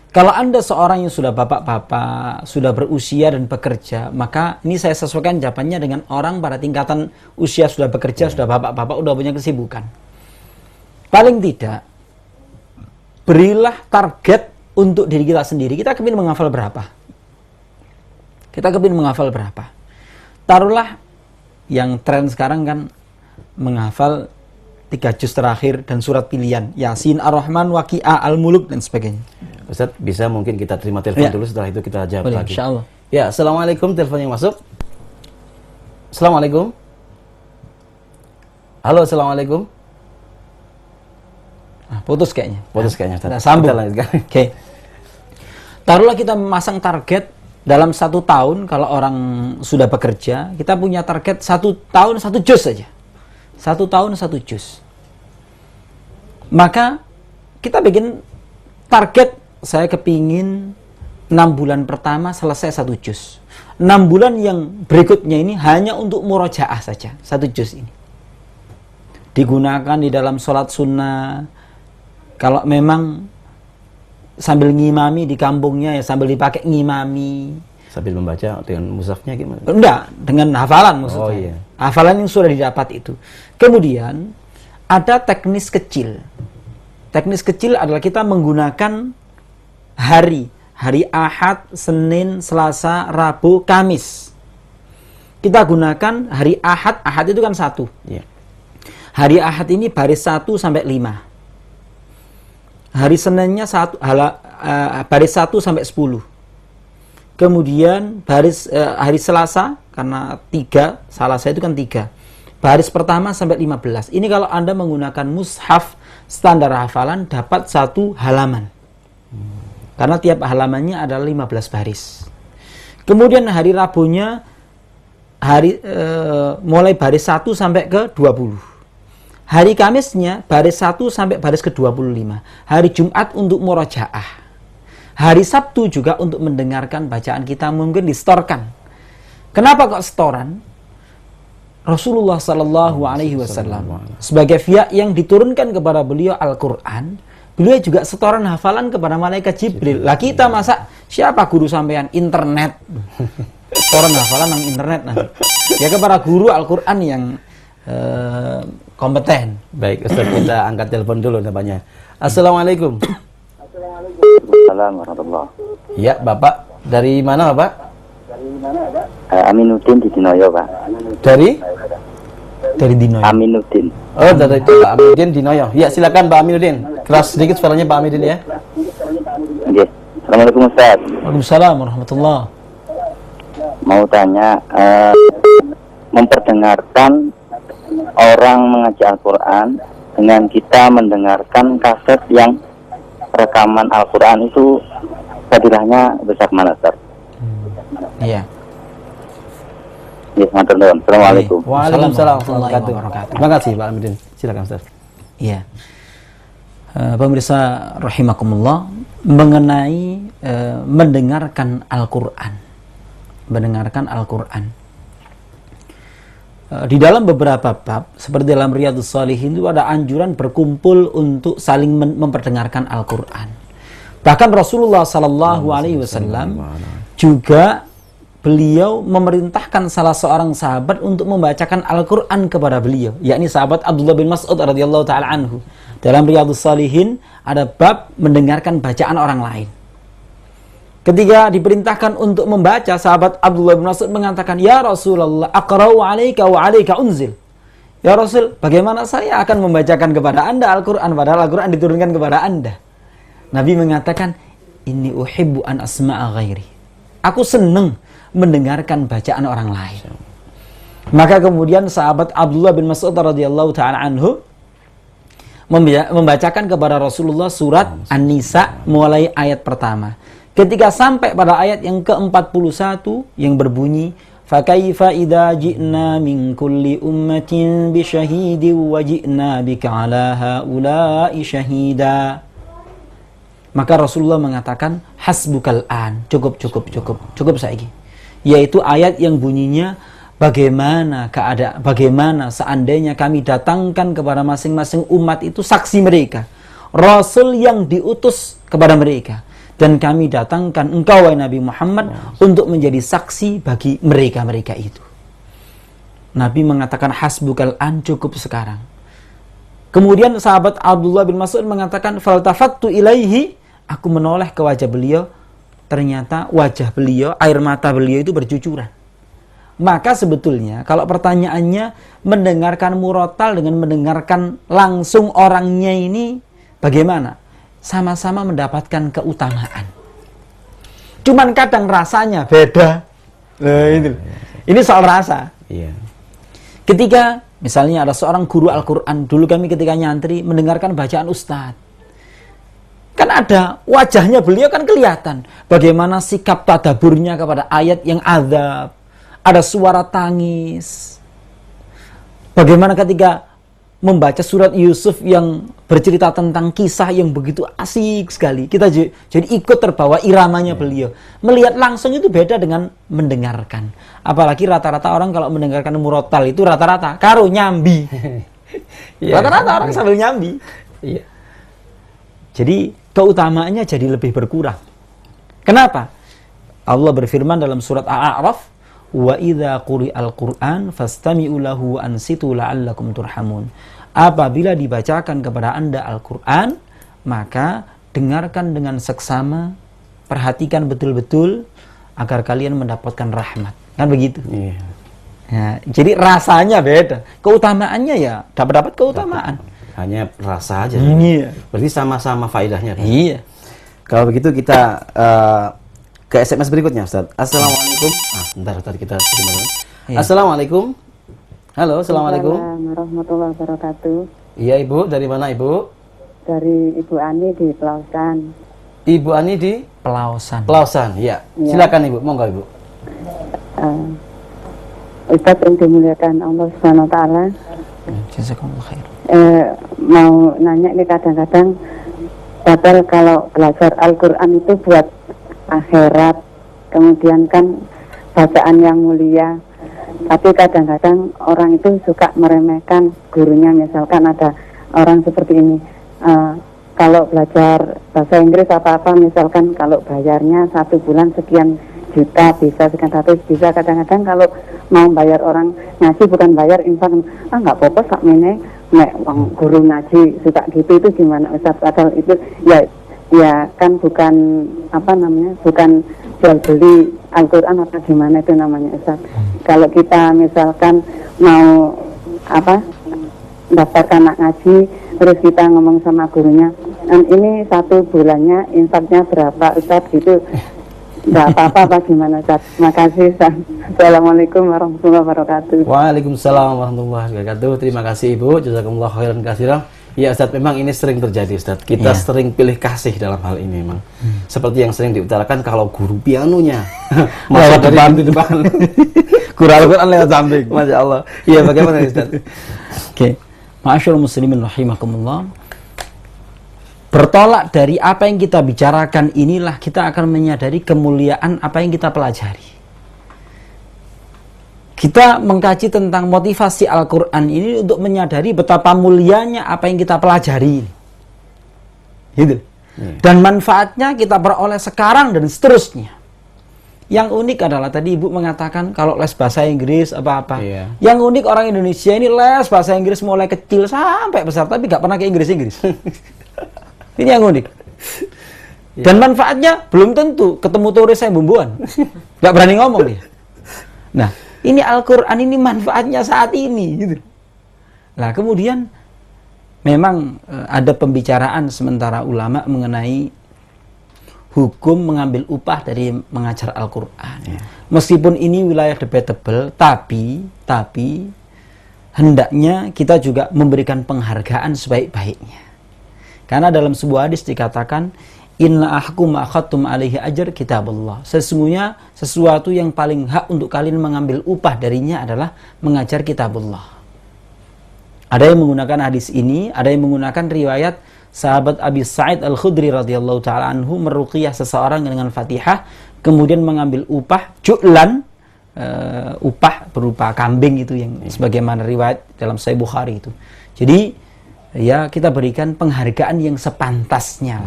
Kalau Anda seorang yang sudah bapak-bapak, sudah berusia dan bekerja, maka ini saya sesuaikan jawabannya dengan orang pada tingkatan usia sudah bekerja, sudah bapak-bapak, sudah punya kesibukan. Paling tidak, berilah target untuk diri kita sendiri. Kita kepingin menghafal berapa? Taruhlah yang tren sekarang kan menghafal 3 juz terakhir dan surat pilihan, Yasin, Ar-Rahman, Waqi'ah, Al-Muluk dan sebagainya. Ustaz, bisa mungkin kita terima telepon dulu, setelah itu kita jawab lagi. Insyaallah. Ya, Assalamualaikum, telepon yang masuk. Assalamualaikum. Halo, Assalamualaikum. Putus kayaknya. Ustaz. Nah, sambung. Oke. Taruhlah kita memasang target dalam 1 tahun, kalau orang sudah bekerja, kita punya target 1 tahun 1 juz saja. 1 tahun 1 juz. Maka kita bikin target, saya kepingin 6 bulan pertama selesai 1 juz. 6 bulan yang berikutnya ini hanya untuk murojaah saja, 1 juz ini. Digunakan di dalam sholat sunnah. Kalau memang sambil ngimami di kampungnya, ya sambil dipakai ngimami. Sambil membaca dengan mushafnya gimana? Enggak, dengan hafalan maksudnya. Oh iya. Hafalan yang sudah didapat itu. Kemudian ada teknis kecil. Teknis kecil adalah kita menggunakan hari Ahad, Senin, Selasa, Rabu, Kamis. Kita gunakan hari Ahad itu kan 1. Iya. Hari Ahad ini baris 1 sampai 5. Hari Seninnya baris 1 sampai 10. Kemudian baris hari Selasa, karena 3, Selasa itu kan 3. Baris pertama sampai 15. Ini kalau Anda menggunakan mushaf standar hafalan dapat 1 halaman. Karena tiap halamannya adalah 15 baris. Kemudian hari Rabunya mulai baris 1 sampai ke 20. Hari Kamisnya baris 1 sampai baris ke 25. Hari Jumat untuk murojaah. Hari Sabtu juga untuk mendengarkan bacaan kita, mungkin distorkan. Kenapa kok setoran? Rasulullah Sallallahu Alaihi Wasallam sebagai pihak yang diturunkan kepada beliau Al-Quran, beliau juga setoran hafalan kepada malaikat Jibril. Lah kita masa siapa guru sampean? Internet. Setoran hafalan yang internet nanti. Ya kepada guru Al-Quran yang kompeten. Baik, Ustaz, kita angkat telepon dulu namanya. Assalamualaikum. Assalamualaikum warahmatullahi wabarakatuh. Ya, Bapak. Dari mana, Bapak? Aminuddin di Dinoyo, Pak. Dari Dinoyo. Aminuddin. Oh, dari Pak Aminuddin di Noyo. Ya, silakan Pak Aminuddin. Keras sedikit suaranya Pak Aminuddin ya. Oke. Assalamualaikum Ustaz. Waalaikumsalam warahmatullahi. Mau tanya, memperdengarkan orang mengaji Al-Quran dengan kita mendengarkan kaset yang rekaman Al-Quran itu fadilahnya besar mana, Ustaz? Iya. Ya, matur nuwun. Assalamualaikum. Waalaikumsalam warahmatullahi wabarakatuh. wabarakatuh. Terima kasih Pak Aminuddin. Silakan Ustaz. Iya. Pemirsa rahimakumullah, mengenai mendengarkan Al-Quran. Mendengarkan Al-Quran. Di dalam beberapa bab, seperti dalam Riyadhus Shalihin itu ada anjuran berkumpul untuk saling memperdengarkan Al-Quran. Bahkan Rasulullah Sallallahu Alaihi Wasallam juga beliau memerintahkan salah seorang sahabat untuk membacakan Al-Quran kepada beliau, yakni sahabat Abdullah bin Mas'ud radhiyallahu taala anhu. Dalam Riyadhus Shalihin ada bab mendengarkan bacaan orang lain. Ketika diperintahkan untuk membaca, sahabat Abdullah bin Mas'ud mengatakan, "Ya Rasulullah, aqra'u 'alaika wa 'alaika unzil." Ya Rasul, bagaimana saya akan membacakan kepada Anda Al-Quran padahal Al-Quran diturunkan kepada Anda? Nabi mengatakan, "Inni uhibbu an asma'a ghairi." Aku senang mendengarkan bacaan orang lain. Maka kemudian sahabat Abdullah bin Mas'ud radhiyallahu taala anhu membacakan kepada Rasulullah surat An-Nisa mulai ayat pertama. Ketika sampai pada ayat yang ke-41 yang berbunyi, "Fakaifa idza ji'na min kulli ummatin bi syahidin wa ji'na bika 'ala haula'i syahida." Maka Rasulullah mengatakan, "Hasbukal an." Cukup saiki. Yaitu ayat yang bunyinya, bagaimana seandainya kami datangkan kepada masing-masing umat itu saksi mereka, Rasul yang diutus kepada mereka, dan kami datangkan engkau wahai Nabi Muhammad untuk menjadi saksi bagi mereka itu. Nabi mengatakan hasbukal an, cukup sekarang. Kemudian sahabat Abdullah bin Mas'ud mengatakan, faltafattu ilaihi, aku menoleh ke wajah beliau, ternyata wajah beliau, air mata beliau itu bercucuran. Maka sebetulnya kalau pertanyaannya mendengarkan murotal dengan mendengarkan langsung orangnya ini bagaimana? Sama-sama mendapatkan keutamaan. Cuman kadang rasanya beda. Ini soal rasa. Iya. Ketika misalnya ada seorang guru Al-Quran, dulu kami ketika nyantri mendengarkan bacaan Ustadz, kan ada wajahnya beliau kan kelihatan bagaimana sikap tadaburnya kepada ayat yang azab, ada suara tangis. Bagaimana ketika membaca surat Yusuf yang bercerita tentang kisah yang begitu asik sekali, kita jadi ikut terbawa iramanya beliau. Melihat langsung itu beda dengan mendengarkan. Apalagi rata-rata orang kalau mendengarkan murotal itu rata-rata karo nyambi. Rata-rata orang sambil nyambi. Iya. Jadi keutamaannya jadi lebih berkurang. Kenapa? Allah berfirman dalam surat Al-A'raf, "Wa idza quri'al Qur'an fastami'u lahu wa ansitu la'allakum turhamun." Apabila dibacakan kepada Anda Al-Quran, maka dengarkan dengan seksama, perhatikan betul-betul agar kalian mendapatkan rahmat. Kan begitu? Iya. Ya, jadi rasanya beda. Keutamaannya ya dapat keutamaan. Hanya rasa aja. Iya. Berarti sama-sama faedahnya. Kan? Iya. Kalau begitu kita ke SMS berikutnya, Ustaz. Assalamualaikum. Bentar kita terima dulu. Iya. Assalamualaikum. Halo, assalamualaikum. Warahmatullahi wabarakatuh. Iya Ibu, dari mana Ibu? Dari Ibu Ani di Pelausan. Ibu Ani di Pelausan. Pelausan. Ya. Silakan Ibu, monggo Ibu. Ustadz yang dimuliakan Allah Subhanahu wa taala. Jazakumullah khair. Mau nanya nih, kadang-kadang padahal kalau belajar Al-Qur'an itu buat akhirat, kemudian kan bacaan yang mulia. Tapi kadang-kadang orang itu suka meremehkan gurunya, misalkan ada orang seperti ini. Kalau belajar bahasa Inggris apa-apa, misalkan kalau bayarnya 1 bulan sekian juta, bisa sekian ratus, bisa. Kadang-kadang kalau mau bayar orang ngaji, bukan bayar infak, nggak apa-apa sak mene nek guru ngaji suka gitu, itu gimana Ustaz? Padahal itu ya kan bukan bukan jual beli Al-Qur'an atau gimana itu namanya Ustaz. Kalau kita misalkan mau daftarkan anak ngaji, terus kita ngomong sama gurunya, ini 1 bulannya infaknya berapa Ustaz, gitu. Nggak apa-apa gimana Ustaz? Makasih Ustaz. Assalamualaikum warahmatullahi wabarakatuh. Waalaikumsalam warahmatullahi wabarakatuh. Terima kasih Ibu, jazakumullah khairan katsiran. Ya Ustaz, memang ini sering terjadi Ustaz. Kita sering pilih kasih dalam hal ini memang. Seperti yang sering diutarakan, kalau guru pianonya masuk dari pintu depan, Guru Al-Qur'an lewat samping. Masya Allah. Iya, bagaimana Ustaz? Oke. Ma'asyiral muslimin rahimakumullah. Bertolak dari apa yang kita bicarakan inilah kita akan menyadari kemuliaan apa yang kita pelajari. Kita mengkaji tentang motivasi Al-Qur'an ini untuk menyadari betapa mulianya apa yang kita pelajari. Gitu. Dan manfaatnya kita peroleh sekarang dan seterusnya. Yang unik adalah tadi Ibu mengatakan kalau les bahasa Inggris apa-apa. Yang unik orang Indonesia ini les bahasa Inggris mulai kecil sampai besar, tapi gak pernah ke Inggris-Inggris. Ini yang unik. Dan manfaatnya belum tentu ketemu turis yang bumbuan. Gak berani ngomong dia. Nah, ini Al-Qur'an ini manfaatnya saat ini gitu. Nah, kemudian memang ada pembicaraan sementara ulama mengenai hukum mengambil upah dari mengajar Al-Qur'an. Meskipun ini wilayah debatable, tapi hendaknya kita juga memberikan penghargaan sebaik-baiknya. Karena dalam sebuah hadis dikatakan, inna ahkum akhadtum alaihi ajar kitabullah. Sesungguhnya sesuatu yang paling hak untuk kalian mengambil upah darinya adalah mengajar kitabullah. Ada yang menggunakan hadis ini, ada yang menggunakan riwayat sahabat Abi Sa'id Al-Khudri radhiyallahu ta'ala anhu meruqyah seseorang dengan Fatihah, kemudian mengambil upah ju'lan, upah berupa kambing itu yang sebagaimana riwayat dalam Sahih Bukhari itu. Jadi ya kita berikan penghargaan yang sepantasnya.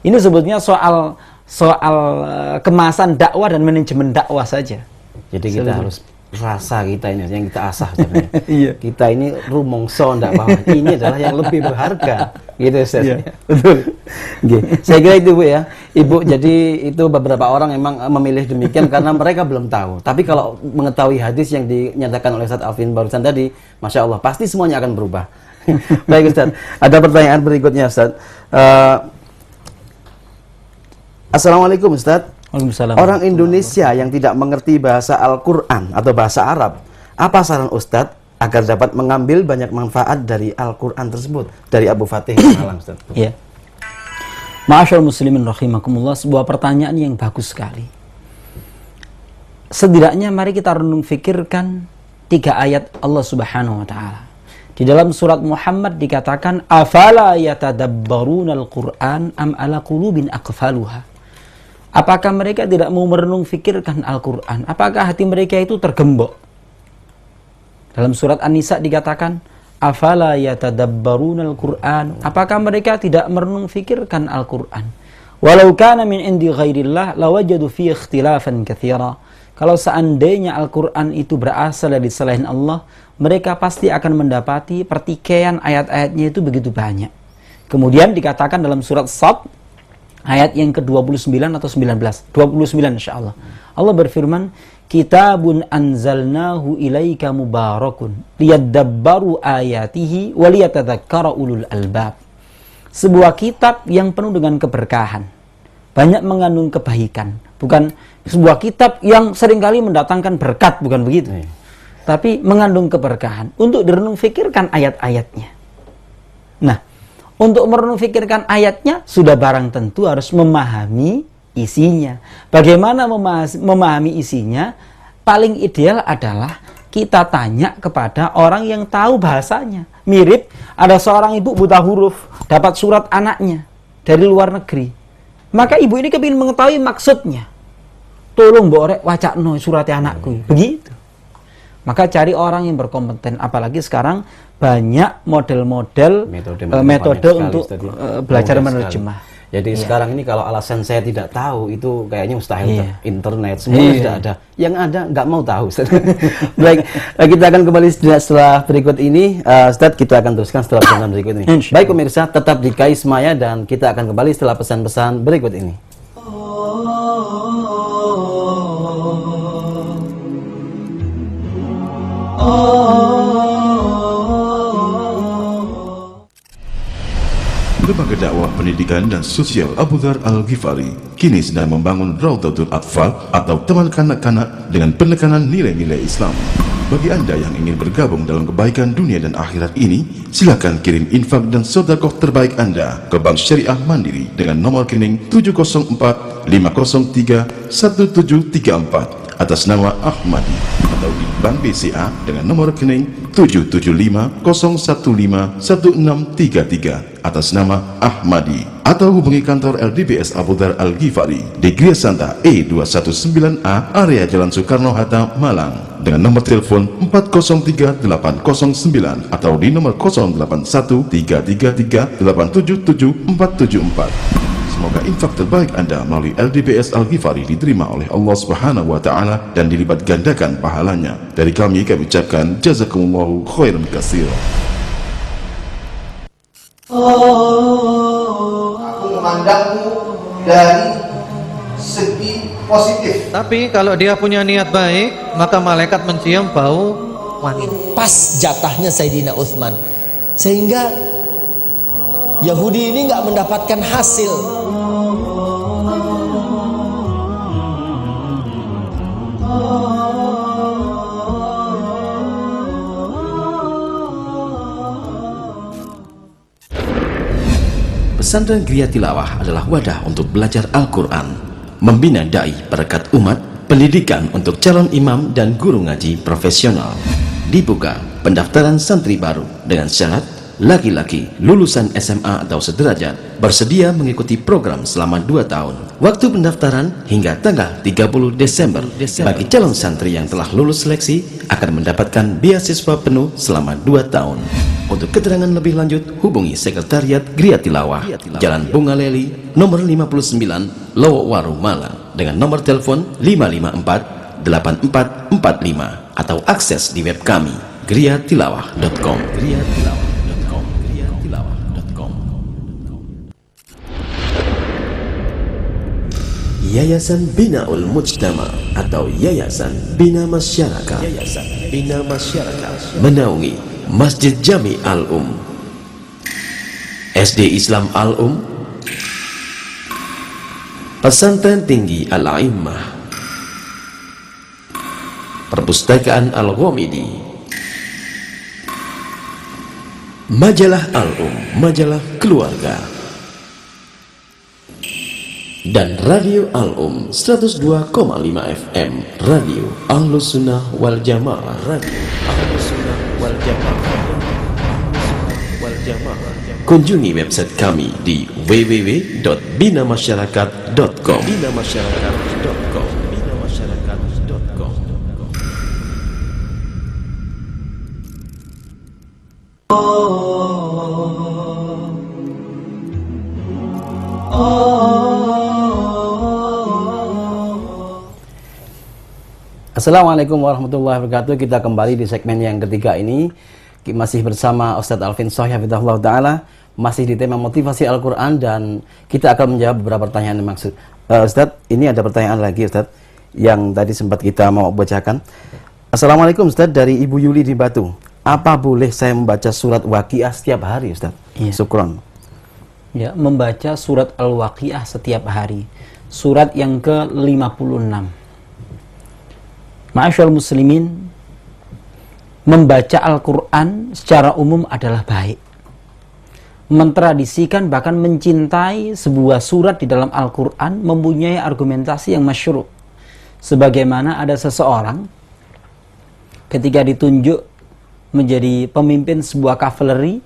Ini sebetulnya soal kemasan dakwah dan manajemen dakwah saja. Jadi kita harus rasa kita ini yang kita asah sebenarnya. Kita ini rumongso ndak bahwa ini adalah yang lebih berharga. Gitu Ustaz. Betul. Saya kira itu Bu ya. Ibu, jadi itu beberapa orang memang memilih demikian karena mereka belum tahu. Tapi kalau mengetahui hadis yang dinyatakan oleh Ustaz Alvin barusan tadi, Masya Allah, pasti semuanya akan berubah. Baik Ustaz, ada pertanyaan berikutnya Ustaz. Assalamualaikum Ustaz. Orang Indonesia yang tidak mengerti bahasa Al-Qur'an atau bahasa Arab, apa saran Ustaz agar dapat mengambil banyak manfaat dari Al-Qur'an tersebut? Dari Abu Fatih Malang Ustaz. Iya. Ma'asyarul muslimin rahimakumullah, sebuah pertanyaan yang bagus sekali. Setidaknya mari kita renung fikirkan 3 ayat Allah Subhanahu wa taala. Di dalam surat Muhammad dikatakan, afala yatadabbarunal Qur'an am ala qulubin aqfaluha. Apakah mereka tidak mau merenung fikirkan Al-Qur'an? Apakah hati mereka itu tergembok? Dalam surat An-Nisa dikatakan, afala yatadabbarunal Qur'an. Apakah mereka tidak merenung fikirkan Al-Qur'an? Walau kana min indi ghairillah lawajadu fi ikhtilafan katsira. Kalau seandainya Al-Qur'an itu berasal dari selain Allah, mereka pasti akan mendapati pertikaian ayat-ayatnya itu begitu banyak. Kemudian dikatakan dalam surat Shad ayat yang ke-29 atau 19, 29 insyaallah. Allah berfirman, kitabun anzalnahu ilaika mubarakun liyadabbaru ayatihi wa liyatadzakkara ulul albab. Sebuah kitab yang penuh dengan keberkahan, banyak mengandung kebaikan. Bukan sebuah kitab yang seringkali mendatangkan berkat, bukan begitu. Tapi mengandung keberkahan untuk direnung fikirkan ayat-ayatnya. Nah, Untuk merenung fikirkan ayatnya, sudah barang tentu harus memahami isinya. Bagaimana memahami isinya? Paling ideal adalah kita tanya kepada orang yang tahu bahasanya. Mirip ada seorang ibu buta huruf, dapat surat anaknya dari luar negeri. Maka ibu ini kepingin mengetahui maksudnya. Tolong mbok rek wacakno suratnya anakku. Begitu. Maka cari orang yang berkompeten. Apalagi sekarang banyak model-model metode untuk belajar menerjemah. Jadi sekarang ini kalau alasan saya tidak tahu itu kayaknya mustahil. Internet semua sudah ada. Yang ada nggak mau tahu. Baik, kita akan kembali setelah berikut ini. Ustaz, kita akan teruskan setelah pesan berikut ini. Baik pemirsa, tetap di Kais Maya dan kita akan kembali setelah pesan-pesan berikut ini. Lembaga Dakwah Pendidikan dan Sosial Abu Dhar Al-Ghifari kini sedang membangun Raudhatul Atfal atau teman kanak-kanak dengan penekanan nilai-nilai Islam. Bagi Anda yang ingin bergabung dalam kebaikan dunia dan akhirat ini, silakan kirim infak dan sedekah terbaik Anda ke Bank Syariah Mandiri dengan nomor rekening 704 503 1734 atas nama Ahmadi, atau di Bank BCA dengan nomor rekening 775-015-1633 atas nama Ahmadi, atau hubungi kantor LDBS Abu Dhar Al-Ghifari di Gria Santa E219A area Jalan Soekarno-Hatta, Malang dengan nomor telepon 403-809 atau di nomor 081333877474. Semoga infak terbaik Anda melalui LDBS Al-Ghifari diterima oleh Allah Subhanahu wa Ta'ala dan dilipat gandakan pahalanya. Dari kami ucapkan jazakumullahu khairan katsira. Aku memandangmu dari segi positif. Tapi kalau dia punya niat baik, maka malaikat mencium bau wangi. Pas jatahnya Sayyidina Utsman, sehingga Yahudi ini nggak mendapatkan hasil. Pesantren Gria Tilawah adalah wadah untuk belajar Al-Quran, membina dai perekat umat, pendidikan untuk calon imam dan guru ngaji profesional. Dibuka pendaftaran santri baru dengan syarat laki-laki lulusan SMA atau sederajat bersedia mengikuti program selama 2 tahun. Waktu pendaftaran hingga tanggal 30 Desember. Bagi calon santri yang telah lulus seleksi akan mendapatkan beasiswa penuh selama 2 tahun. Untuk keterangan lebih lanjut hubungi Sekretariat Gria Tilawah, Jalan Bunga Leli, nomor 59, Lowowaru, Malang dengan nomor telepon 554-8445 atau akses di web kami griatilawah.com. Yayasan Binaul Mujtama atau Yayasan Bina Masyarakat, menaungi Masjid Jami Al-Um, SD Islam Al-Um, Pesantren Tinggi Al-A'immah, Perpustakaan Al-Ghamidi, Majalah Al-Um, Majalah Keluarga, dan Radio Al-Um 102,5 FM, Radio Ahlus Sunnah wal Jamaah, Kunjungi website kami di www.binamasyarakat.com. Assalamualaikum warahmatullahi wabarakatuh. Kita kembali di segmen yang ketiga ini. Masih bersama Ustadz Alvin Soh Hafizahullah Ta'ala. Masih di tema motivasi Al-Quran dan kita akan menjawab beberapa pertanyaan yang maksud. Ustadz, ini ada pertanyaan lagi Ustadz yang tadi sempat kita mau bacakan. Assalamualaikum Ustadz, dari Ibu Yuli di Batu. Apa boleh saya membaca surat Waqiah setiap hari Ustadz? Iya. Syukron. Ya, membaca surat Al-Waqiah setiap hari. Surat yang ke-56. Ma'asyarul muslimin, membaca Al-Quran secara umum adalah baik. mentradisikan bahkan mencintai sebuah surat di dalam Al-Quran mempunyai argumentasi yang masyhur. Sebagaimana ada seseorang ketika ditunjuk menjadi pemimpin sebuah kavaleri,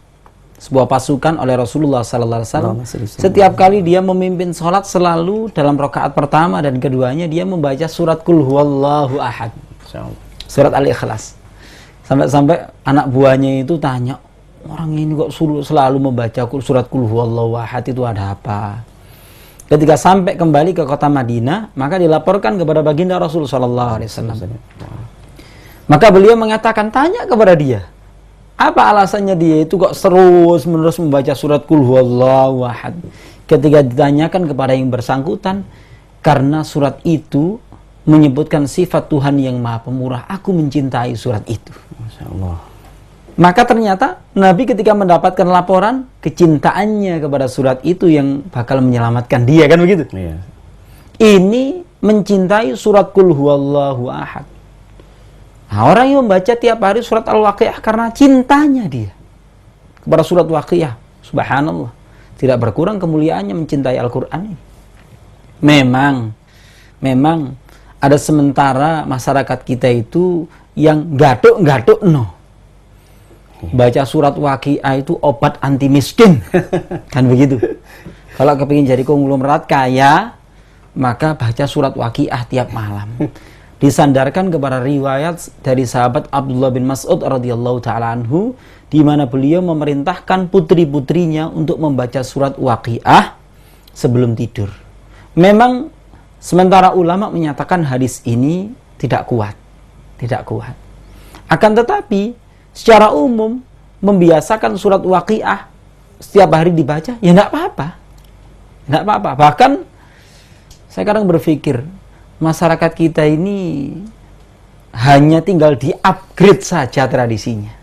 sebuah pasukan oleh Rasulullah SAW, setiap kali dia memimpin sholat selalu dalam rakaat pertama dan keduanya dia membaca surat Qul Huwallahu Ahad, surat Al-Ikhlas. Sampai-sampai anak buahnya itu tanya, orang ini kok selalu membaca surat Qul Huwallahu Ahad, itu ada apa? Ketika sampai kembali ke kota Madinah, maka dilaporkan kepada baginda Rasul SAW. Maka beliau mengatakan, tanya kepada dia, apa alasannya dia itu kok terus-menerus membaca surat Qul Huwallahu Ahad? Ketika ditanyakan kepada yang bersangkutan, karena surat itu menyebutkan sifat Tuhan yang Maha Pemurah, aku mencintai surat itu. Masya Allah. Maka ternyata Nabi ketika mendapatkan laporan kecintaannya kepada surat itu yang bakal menyelamatkan dia, kan begitu? Iya. Ini mencintai surat Qul Huwallahu Ahad. Nah, orang yang membaca tiap hari surat Al-Waqiah karena cintanya dia kepada surat Waqiah, subhanallah, tidak berkurang kemuliaannya mencintai Al-Quran ini. Memang ada sementara masyarakat kita itu yang gaduh no. Baca surat Waqiah itu obat anti miskin. Kan begitu. Kalau kepingin jadi konglomerat kaya, maka baca surat Waqiah tiap malam. Disandarkan kepada riwayat dari sahabat Abdullah bin Mas'ud radhiyallahu taala anhu, di mana beliau memerintahkan putri-putrinya untuk membaca surat Waqiah sebelum tidur. Memang sementara ulama menyatakan hadis ini tidak kuat. Akan tetapi secara umum membiasakan surat Waqiah setiap hari dibaca, ya enggak apa-apa. Bahkan saya kadang berpikir masyarakat kita ini hanya tinggal di-upgrade saja tradisinya.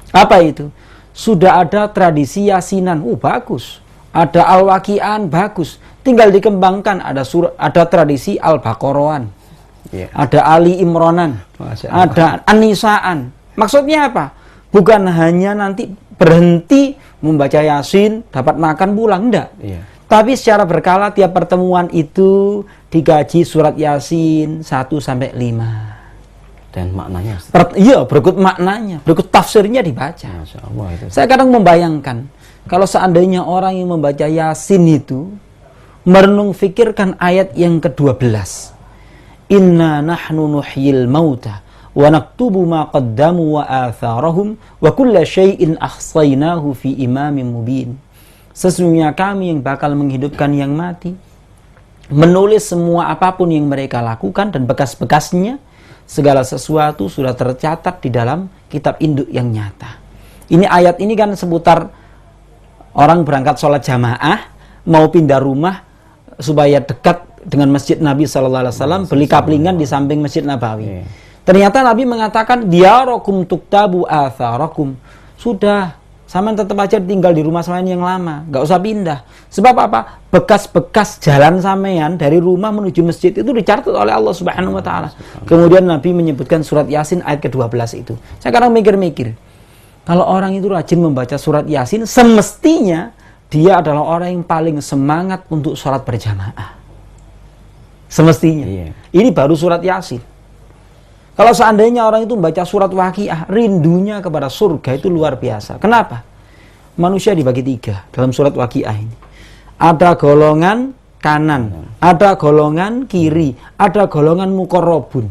Apa itu? Sudah ada tradisi Yasinan, bagus. Ada Al-Waqi'an, bagus. Tinggal dikembangkan, ada tradisi Al-Baqaraan. Ada Ali Imronan, ada An-Nisaan. Maksudnya apa? Bukan hanya nanti berhenti membaca Yasin, dapat makan pulang, enggak. Tapi secara berkala tiap pertemuan itu digaji surat Yasin 1-5. Dan maknanya? Berikut maknanya, berikut tafsirnya dibaca. Masya Allah, itu. Saya kadang membayangkan, kalau seandainya orang yang membaca Yasin itu merenung fikirkan ayat yang ke-12. Inna nahnu nuhyil mauta wa naktubu ma qaddamu wa atharahum wa kulla syai'in ahsaynahu fi imamin mubin. Sesungguhnya kami yang bakal menghidupkan yang mati, menulis semua apapun yang mereka lakukan dan bekas-bekasnya, segala sesuatu sudah tercatat di dalam kitab induk yang nyata. Ini ayat ini kan seputar orang berangkat sholat jamaah, mau pindah rumah supaya dekat dengan masjid Nabi SAW, beli kaplingan di samping masjid Nabawi. Ternyata Nabi mengatakan, diarakum tuktabu atharakum. Sudah, sampean tetap aja tinggal di rumah sampean yang lama, nggak usah pindah. Sebab apa? Bekas-bekas jalan sampean dari rumah menuju masjid itu dicatat oleh Allah Subhanahu wa taala. Kemudian Nabi menyebutkan surat Yasin ayat ke-12 itu. Saya kadang mikir-mikir, kalau orang itu rajin membaca surat Yasin, semestinya dia adalah orang yang paling semangat untuk sholat berjamaah. Semestinya. Ini baru surat Yasin. Kalau seandainya orang itu membaca surat Waqiah, rindunya kepada surga itu luar biasa. Kenapa? Manusia dibagi 3 dalam surat Waqiah ini. Ada golongan kanan, ada golongan kiri, ada golongan muqarrabun.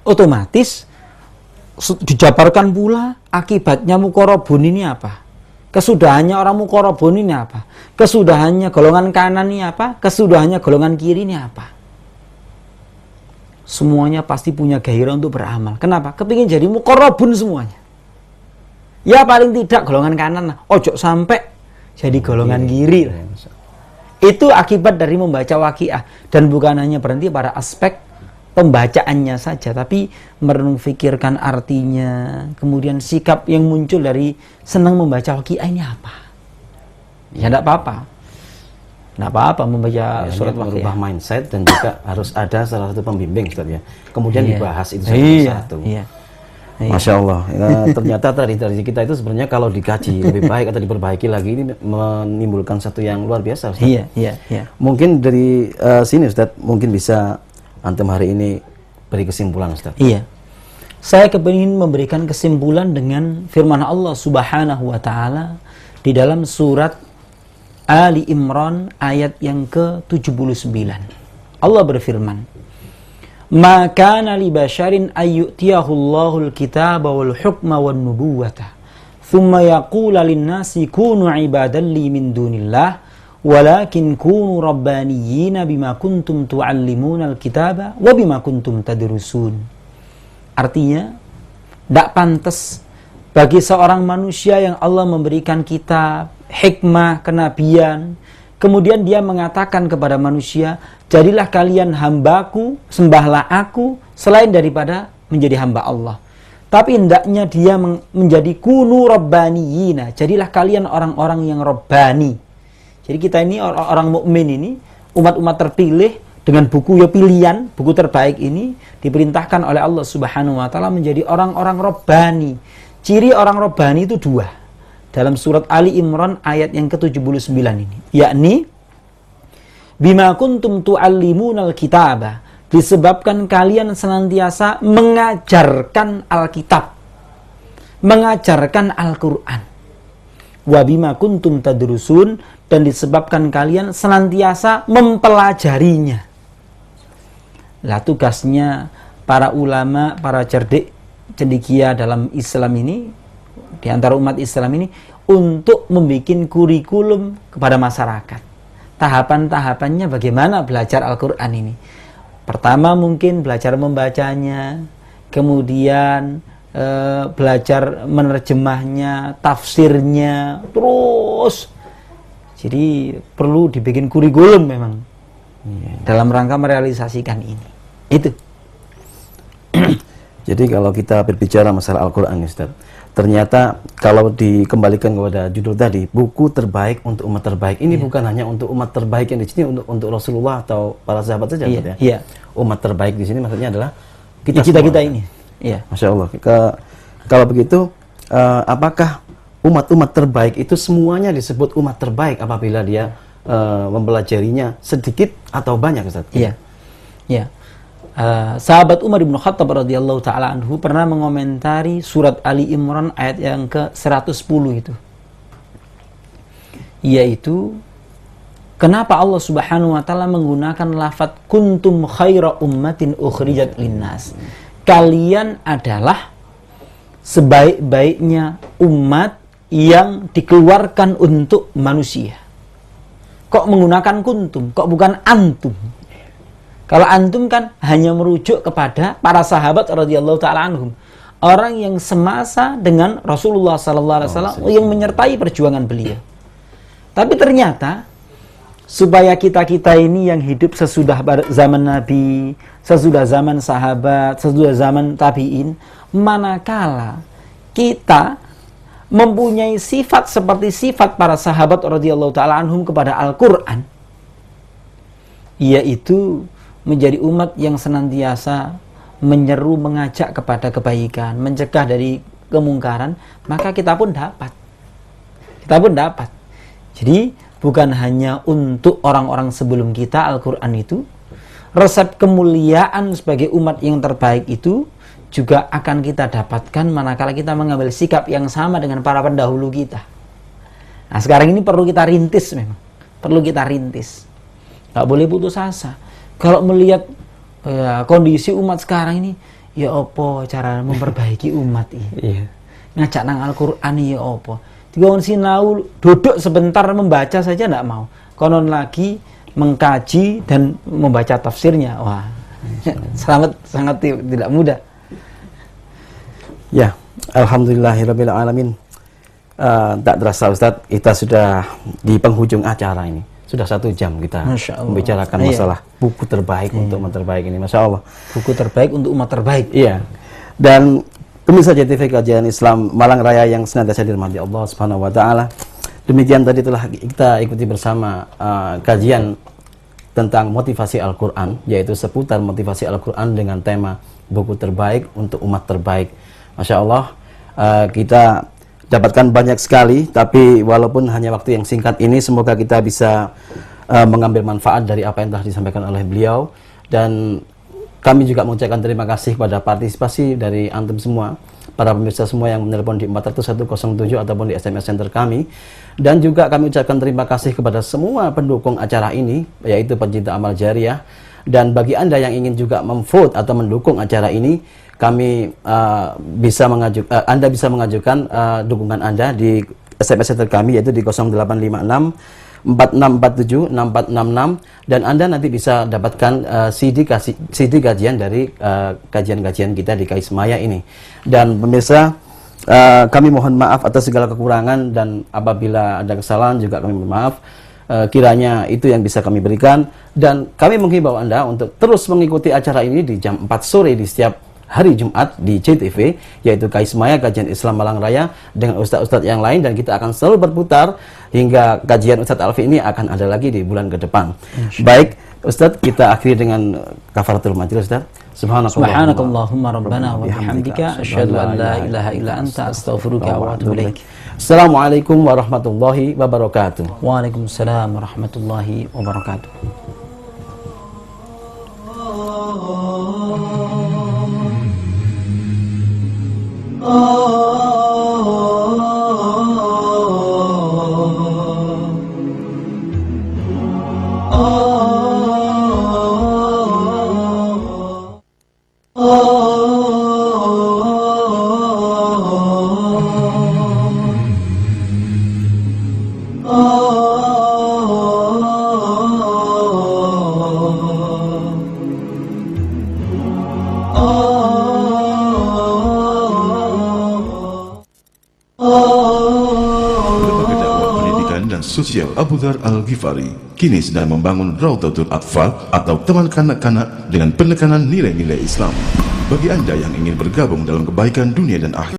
Otomatis dijabarkan pula akibatnya muqarrabun ini apa? Kesudahannya orang muqarrabun ini apa? Kesudahannya golongan kanan ini apa? Kesudahannya golongan kiri ini apa? Semuanya pasti punya gairah untuk beramal. Kenapa? Kepingin jadi muqarrabun semuanya. Ya paling tidak golongan kanan, ojo sampai jadi golongan kiri. Itu akibat dari membaca Waqiah. Dan bukan hanya berhenti pada aspek pembacaannya saja, tapi merenung fikirkan artinya, kemudian sikap yang muncul dari senang membaca Waqiah ini apa? Ya tidak apa-apa membaca surat Waqiah. Merubah mindset dan juga harus ada salah satu pembimbing, Ustaz, ya. Kemudian dibahas itu satu-satu. Masya Allah. Ya, ternyata tradisi kita itu sebenarnya kalau dikaji lebih baik atau diperbaiki lagi ini menimbulkan satu yang luar biasa, Ustaz. Iya. Mungkin dari sini Ustaz, mungkin bisa antum hari ini beri kesimpulan, Ustaz. Iya. Saya kepingin memberikan kesimpulan dengan firman Allah Subhanahu wa taala di dalam surat Ali Imran ayat yang ke-79. Allah berfirman, "Ma kana li basharin ayyutiyahu Allahul kitaba wal hukma wan nubuwata, thumma yaqulu lin-nasi kunu ibadan li min dunillah, walakin kunu rabbaniyina bima kuntum tu'allimunal kitaba wa bima kuntum tadrusun." Artinya, tidak pantas bagi seorang manusia yang Allah memberikan kitab, hikmah, kenabian, kemudian dia mengatakan kepada manusia, jadilah kalian hambaku, sembahlah aku, selain daripada menjadi hamba Allah. Tapi hendaknya dia menjadi kunu rabbaniyina, jadilah kalian orang-orang yang rabbani. Jadi kita ini orang mukmin ini, umat-umat terpilih dengan buku pilihan, buku terbaik ini diperintahkan oleh Allah Subhanahu wa taala menjadi orang-orang rabbani. Ciri orang rabbani itu dua. Dalam surat Ali Imran ayat yang ke-79 ini, yakni bima kuntum tu'allimunal kitaba, disebabkan kalian senantiasa mengajarkan Alkitab, mengajarkan Al-Qur'an. Wa bima kuntum tadrusun, dan disebabkan kalian senantiasa mempelajarinya. Lah tugasnya para ulama, para cendekia dalam Islam ini, di antara umat Islam ini, untuk membuat kurikulum kepada masyarakat. Tahapan-tahapannya bagaimana belajar Al-Quran ini. Pertama mungkin belajar membacanya, kemudian belajar menerjemahnya, tafsirnya, terus. Jadi perlu dibikin kurikulum memang dalam rangka merealisasikan ini. Itu. Jadi kalau kita berbicara masalah Al-Quran, Ustaz, ternyata kalau dikembalikan kepada judul tadi, buku terbaik untuk umat terbaik, ini bukan hanya untuk umat terbaik yang di sini, untuk Rasulullah atau para sahabat saja, ya. Iya. Umat terbaik di sini maksudnya adalah kita ini. Iya. Masya Allah. Kalau begitu, apakah umat-umat terbaik itu semuanya disebut umat terbaik apabila dia mempelajarinya sedikit atau banyak, Ustaz? Iya. Iya. Sahabat Umar bin Khattab radhiyallahu taala anhu pernah mengomentari surat Ali Imran ayat yang ke-110 itu. Yaitu kenapa Allah Subhanahu wa taala menggunakan lafaz kuntum khaira ummatin ukhrijat linnas. Kalian adalah sebaik-baiknya umat yang dikeluarkan untuk manusia. Kok menggunakan kuntum? Kok bukan antum? Kalau antum kan hanya merujuk kepada para sahabat radhiyallahu taala anhum, orang yang semasa dengan Rasulullah sallallahu alaihi wasallam, yang menyertai perjuangan beliau. Tapi ternyata supaya kita-kita ini yang hidup sesudah zaman Nabi, sesudah zaman sahabat, sesudah zaman tabi'in, manakala kita mempunyai sifat seperti sifat para sahabat radhiyallahu taala anhum kepada Al-Qur'an, yaitu menjadi umat yang senantiasa menyeru, mengajak kepada kebaikan, mencegah dari kemungkaran, maka kita pun dapat. Jadi bukan hanya untuk orang-orang sebelum kita Al-Quran itu, resep kemuliaan sebagai umat yang terbaik itu juga akan kita dapatkan manakala kita mengambil sikap yang sama dengan para pendahulu kita. Nah sekarang ini perlu kita rintis memang. Gak boleh putus asa. Kalau melihat kondisi umat sekarang ini, ya apa cara memperbaiki umat ini? Ngajak nang Al-Quran ya apa? Tiga sinau duduk sebentar membaca saja tidak mau. Konon lagi mengkaji dan membaca tafsirnya. Wah, sangat tidak mudah. Ya, alhamdulillahirabbil alamin. Tak terasa Ustaz, kita sudah di penghujung acara ini. Sudah 1 jam kita membicarakan masalah buku terbaik untuk umat terbaik ini. Masya Allah. Buku terbaik untuk umat terbaik. Iya. Dan pemirsa JTV Kajian Islam Malang Raya yang senantiasa dirahmati Allah Subhanahu wa taala. Demikian tadi telah kita ikuti bersama kajian tentang motivasi Al-Qur'an, yaitu seputar motivasi Al-Qur'an dengan tema buku terbaik untuk umat terbaik. Masya Allah, kita dapatkan banyak sekali, tapi walaupun hanya waktu yang singkat ini, semoga kita bisa mengambil manfaat dari apa yang telah disampaikan oleh beliau. Dan kami juga mengucapkan terima kasih pada partisipasi dari antum semua, para pemirsa semua yang menelpon di 40107 ataupun di SMS center kami. Dan juga kami ucapkan terima kasih kepada semua pendukung acara ini, yaitu pencinta amal jariah. Dan bagi Anda yang ingin juga memvote atau mendukung acara ini, kami Anda bisa mengajukan dukungan Anda di SMS center kami, yaitu di 0856 4647 6466, dan Anda nanti bisa dapatkan CD kajian dari kajian-kajian kita di KAIS Maya ini. Dan pemirsa, kami mohon maaf atas segala kekurangan, dan apabila ada kesalahan juga kami mohon maaf. Kiranya itu yang bisa kami berikan, dan kami menghimbau Anda untuk terus mengikuti acara ini di jam 4 sore di setiap hari Jumat di JTV, yaitu KAIS Maya Kajian Islam Malang Raya dengan ustadz-ustadz yang lain, dan kita akan selalu berputar hingga kajian Ustadz Alfi ini akan ada lagi di bulan ke depan. Baik Ustadz, kita akhiri dengan kafaratul majelis, Ustadz. Subhanakallahumma rabbana wa bihamdika asyhadu an la ilaha illa anta astaghfiruka wa atubu ilaik. Assalamualaikum warahmatullahi wabarakatuh. Waalaikumsalam warahmatullahi wabarakatuh. Sosial Abu Dhar Al-Ghifari kini sedang membangun Raudhatul Atfal atau teman kanak-kanak dengan penekanan nilai-nilai Islam. Bagi Anda yang ingin bergabung dalam kebaikan dunia dan akhirat,